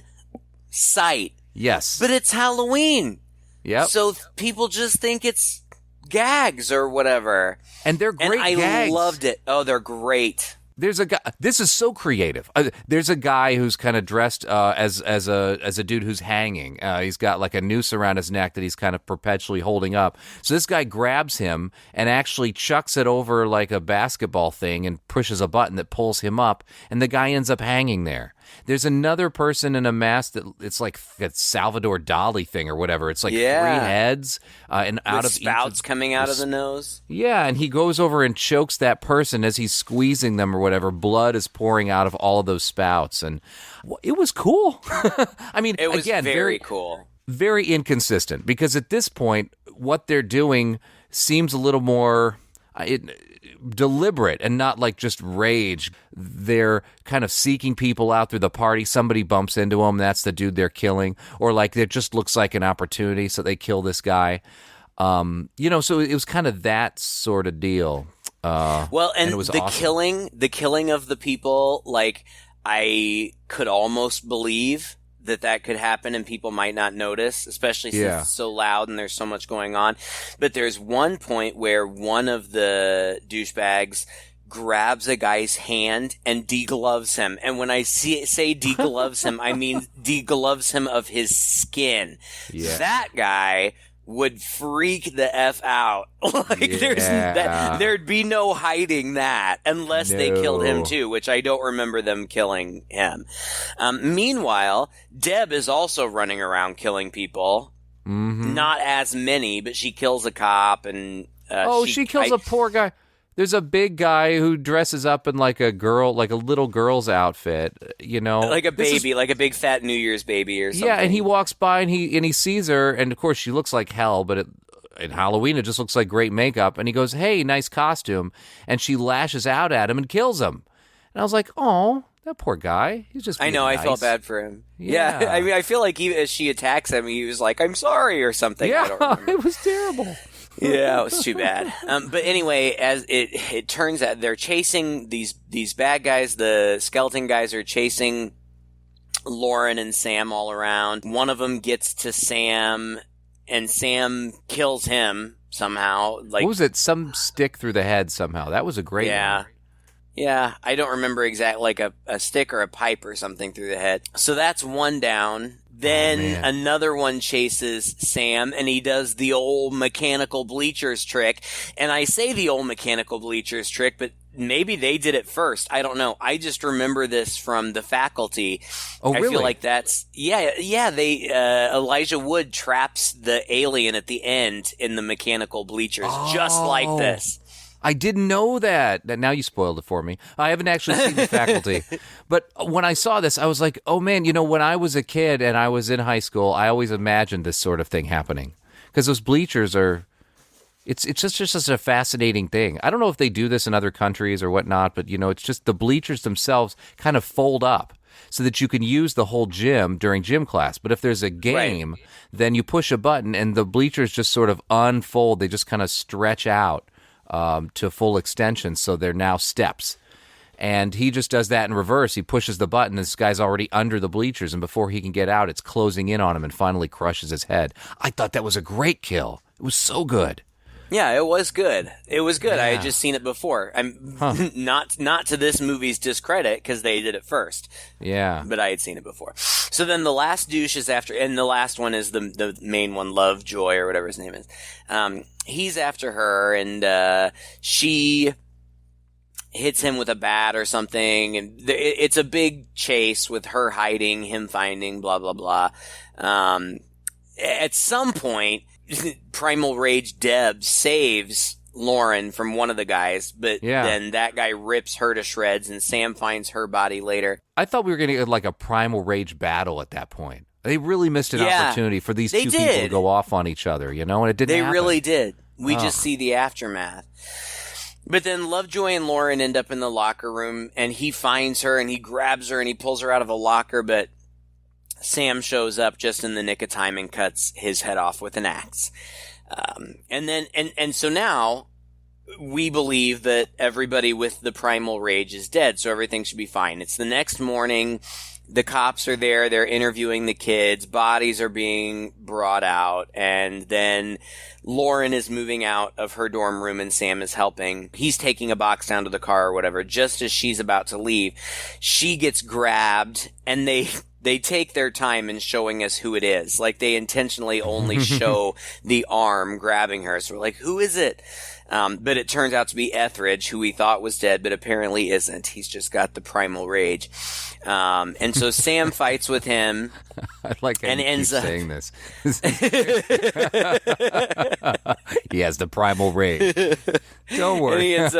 sight. Yes. But it's Halloween. Yep. So people just think it's gags or whatever. And they're great gags. gags. I loved it. Oh, they're great. There's a guy. This is so creative. There's a guy who's kind of dressed as a dude who's hanging. He's got like a noose around his neck that he's kind of perpetually holding up. So this guy grabs him and actually chucks it over like a basketball thing and pushes a button that pulls him up, and the guy ends up hanging there. There's another person in a mask that it's like a Salvador Dali thing or whatever. It's like three heads and out with of spouts coming out of the nose. Yeah, and he goes over and chokes that person as he's squeezing them or whatever. Blood is pouring out of all of those spouts, and it was cool. I mean, it was again, very cool. Very inconsistent because at this point, what they're doing seems a little more deliberate and not like just rage. They're kind of seeking people out through the party. Somebody bumps into them. That's the dude they're killing. Or like it just looks like an opportunity, so they kill this guy. So it was kind of that sort of deal. And it was the awesome. killing of the people, like, I could almost believe that could happen and people might not notice, especially since it's so loud and there's so much going on. But there's one point where one of the douchebags grabs a guy's hand and degloves him. And when I say degloves him, I mean degloves him of his skin. Yeah. That guy would freak the F out. There'd be no hiding that unless they killed him too, which I don't remember them killing him. Meanwhile, Deb is also running around killing people. Mm-hmm. Not as many, but she kills a cop and she kills a poor guy. There's a big guy who dresses up in like a little girl's outfit, like a baby, like a big fat New Year's baby or something. Yeah, and he walks by and he sees her, and of course she looks like hell, but in Halloween it just looks like great makeup. And he goes, "Hey, nice costume," and she lashes out at him and kills him. And I was like, "Oh, that poor guy. He's just." I know. nice. I felt bad for him. Yeah. I mean, I feel like even as she attacks him, he was like, "I'm sorry" or something. Yeah, I don't remember. It was terrible. Yeah, it was too bad. But anyway, as it turns out, they're chasing these bad guys. The skeleton guys are chasing Lauren and Sam all around. One of them gets to Sam, and Sam kills him somehow. Like, what was it? Some stick through the head somehow. That was a great one. Yeah, I don't remember exactly, like a stick or a pipe or something through the head. So that's one down. Then another one chases Sam, and he does the old mechanical bleachers trick. And I say the old mechanical bleachers trick, but maybe they did it first. I don't know. I just remember this from The Faculty. Oh, really? I feel like that's they Elijah Wood traps the alien at the end in the mechanical bleachers, just like this. I didn't know that. Now you spoiled it for me. I haven't actually seen The Faculty. But when I saw this, I was like, oh, man, when I was a kid and I was in high school, I always imagined this sort of thing happening. Because those bleachers are... It's just such a fascinating thing. I don't know if they do this in other countries or whatnot, but, it's just the bleachers themselves kind of fold up so that you can use the whole gym during gym class. But if there's a game, then you push a button and the bleachers just sort of unfold. They just kind of stretch out to full extension, so they're now steps. And he just does that in reverse. He pushes the button, and this guy's already under the bleachers, and before he can get out, it's closing in on him and finally crushes his head. I thought that was a great kill. It was so good. Yeah, it was good. It was good. Yeah. I had just seen it before. I'm not to this movie's discredit because they did it first. Yeah, but I had seen it before. So then the last douche is after, and the last one is the main one, Lovejoy or whatever his name is. He's after her, and she hits him with a bat or something, and it's a big chase with her hiding, him finding, blah blah blah. At some point, Primal Rage Deb saves Lauren from one of the guys, but then that guy rips her to shreds, and Sam finds her body later. I thought we were going to get like a Primal Rage battle at that point. They really missed an opportunity for these two people to go off on each other, and it didn't happen. They really did. We just see the aftermath. But then Lovejoy and Lauren end up in the locker room, and he finds her, and he grabs her, and he pulls her out of a locker, but Sam shows up just in the nick of time and cuts his head off with an axe. And so now we believe that everybody with the Primal Rage is dead, so everything should be fine. It's the next morning. The cops are there. They're interviewing the kids. Bodies are being brought out. And then Lauren is moving out of her dorm room and Sam is helping. He's taking a box down to the car or whatever. Just as she's about to leave, she gets grabbed, and they take their time in showing us who it is. Like, they intentionally only show the arm grabbing her. So we're like, who is it? But it turns out to be Etheridge, who we thought was dead, but apparently isn't. He's just got the Primal Rage. And so Sam fights with him. I like how and you ends keep up saying this. He has the Primal Rage. Don't worry. And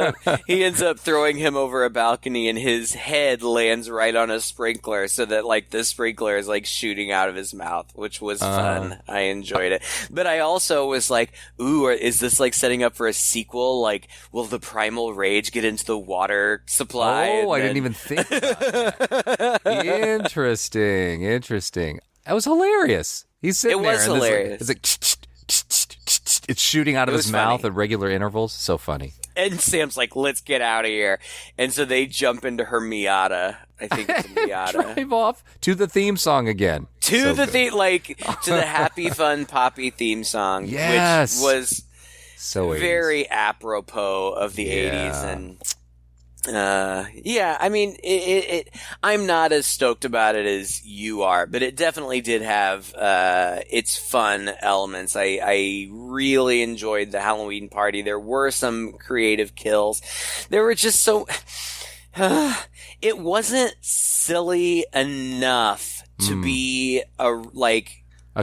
he ends up throwing him over a balcony, and his head lands right on a sprinkler, so that like the sprinkler is like shooting out of his mouth, which was fun. I enjoyed it. But I also was like, ooh, is this like setting up for a sequel? Like, will the Primal Rage get into the water supply? Oh, I didn't even think about that. Interesting. That was hilarious. He's sitting there. It was hilarious. It's like it's shooting out of his mouth at regular intervals. So funny. And Sam's like, let's get out of here. And so they jump into her Miata. I think it's a Miata. Drive off to the theme song again. To the Happy Fun Poppy theme song. Yes. Which was so very apropos of the 80s. And I mean, I'm not as stoked about it as you are, but it definitely did have its fun elements. I really enjoyed the Halloween party. There were some creative kills. There were just so it wasn't silly enough to be a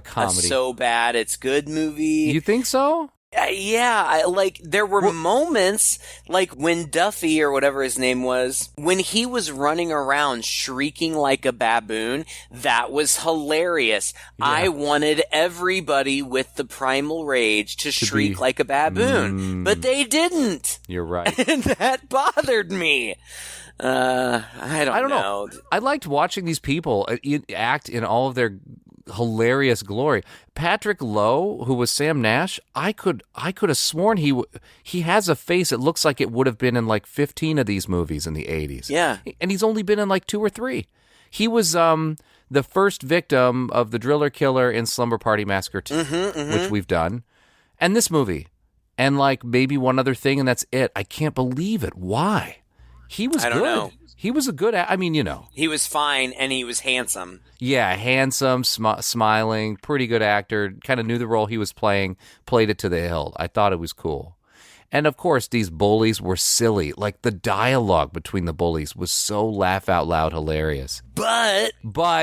comedy, a so bad it's good movie. You think so? There were moments, like when Duffy, or whatever his name was, when he was running around shrieking like a baboon, that was hilarious. Yeah. I wanted everybody with the Primal Rage to shriek like a baboon, but they didn't. You're right. And that bothered me. I don't know. I liked watching these people act in all of their hilarious glory. Patrick Lowe, who was Sam Nash, I could have sworn he has a face that looks like it would have been in like 15 of these movies in the 80s. Yeah. And he's only been in like 2 or 3. He was the first victim of the Driller Killer in Slumber Party Massacre 2, which we've done, and this movie, and like maybe one other thing, and that's it. I can't believe it. Why? He was good. I don't know. He was a good, He was fine, and he was handsome. Yeah, handsome, smiling, pretty good actor, kind of knew the role he was playing, played it to the hilt. I thought it was cool. And of course, these bullies were silly. Like the dialogue between the bullies was so laugh out loud hilarious. But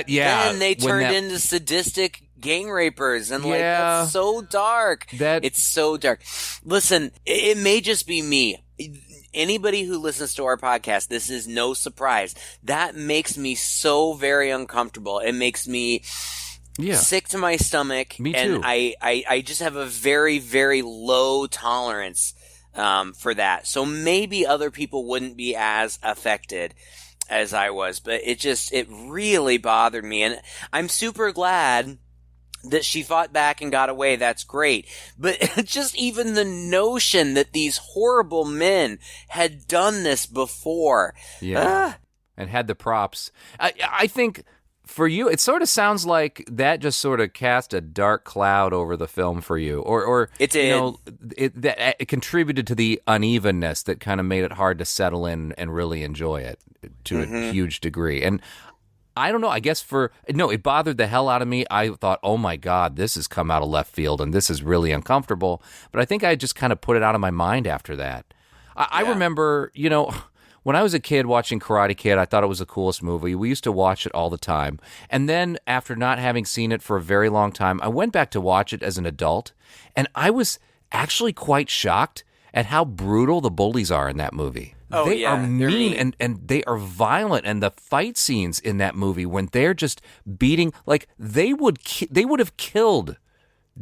yeah, then they turned into sadistic gang rapers, and like that's so dark. It's so dark. Listen, it may just be me. Anybody who listens to our podcast, this is no surprise. That makes me so very uncomfortable. It makes me sick to my stomach. Me too. And I just have a very, very low tolerance for that. So maybe other people wouldn't be as affected as I was, but it really bothered me. And I'm super glad that she fought back and got away. That's great. But just even the notion that these horrible men had done this before. Yeah. And had the props. I think for you, it sort of sounds like that just sort of cast a dark cloud over the film for you. Or it did. It contributed to the unevenness that kind of made it hard to settle in and really enjoy it to a huge degree. And I don't know. I guess it bothered the hell out of me. I thought, oh my God, this has come out of left field and this is really uncomfortable. But I think I just kind of put it out of my mind after that. I remember, when I was a kid watching Karate Kid, I thought it was the coolest movie. We used to watch it all the time. And then after not having seen it for a very long time, I went back to watch it as an adult. And I was actually quite shocked at how brutal the bullies are in that movie. They are mean and they are violent, and the fight scenes in that movie when they're just beating, like they would have killed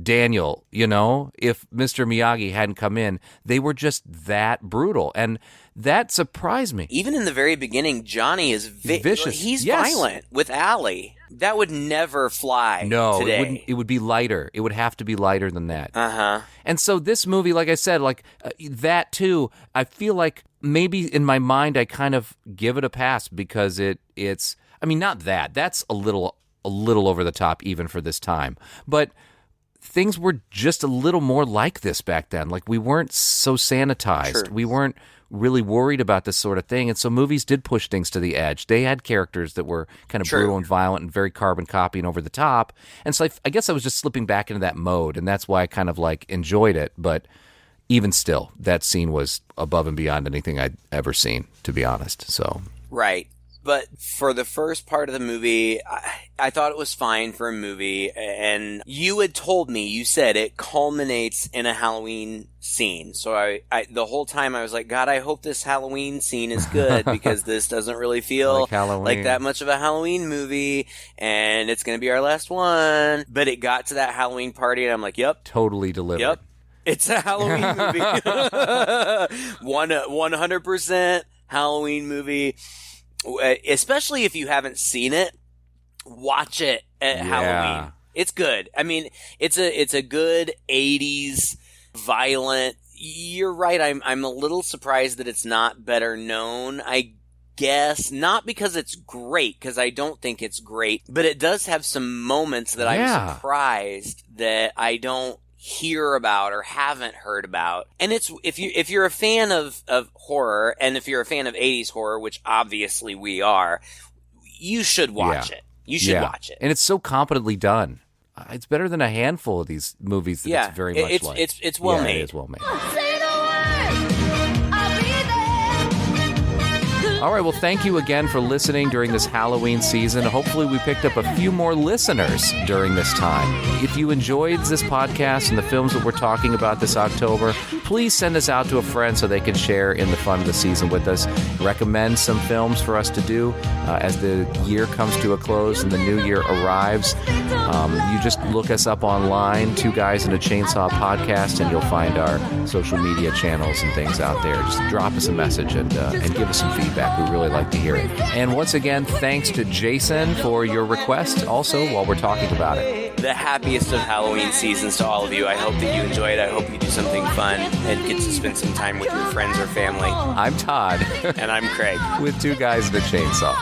Daniel, if Mr. Miyagi hadn't come in. They were just that brutal, and that surprised me. Even in the very beginning, Johnny is vicious. He's violent with Allie. That would never fly today. It would be lighter. It would have to be lighter than that. Uh-huh. And so this movie, like I said, that too, I feel like maybe in my mind I kind of give it a pass because it's not that. That's a little over the top even for this time. But things were just a little more like this back then. Like we weren't so sanitized. Sure. We weren't really worried about this sort of thing. And so movies did push things to the edge. They had characters that were kind of brutal and violent and very carbon copying over the top. And so I guess I was just slipping back into that mode. And that's why I kind of enjoyed it. But even still, that scene was above and beyond anything I'd ever seen, to be honest. So right. But for the first part of the movie, I thought it was fine for a movie. And you had told me, you said it culminates in a Halloween scene. So I the whole time I was like, God, I hope this Halloween scene is good because this doesn't really feel like that much of a Halloween movie. And it's going to be our last one. But it got to that Halloween party and I'm like, yep. Totally delivered. Yep. It's a Halloween movie. 100% Halloween movie. Especially if you haven't seen it, watch it at Halloween. It's good. I mean, it's a good 80s violent. You're right. I'm a little surprised that it's not better known. I guess not because it's great, because I don't think it's great, but it does have some moments that I'm surprised that I don't hear about or haven't heard about. And it's if you're a fan of horror, and if you're a fan of 80s horror, which obviously we are, you should watch it. You should watch it. And it's so competently done. It's better than a handful of these movies that it's very much like. It's well made. It is well made. Say the word, I'll be there. All right, well, thank you again for listening during this Halloween season. Hopefully we picked up a few more listeners during this time. If you enjoyed this podcast and the films that we're talking about this October, please send us out to a friend so they can share in the fun of the season with us. Recommend some films for us to do as the year comes to a close and the new year arrives. You just look us up online, Two Guys and a Chainsaw Podcast, and you'll find our social media channels and things out there. Just drop us a message and give us some feedback. We really like to hear it. And once again, thanks to Jason for your request also while we're talking about it. The happiest of Halloween seasons to all of you. I hope that you enjoy it. I hope you do something fun and get to spend some time with your friends or family. I'm Todd. And I'm Craig. With Two Guys and a Chainsaw.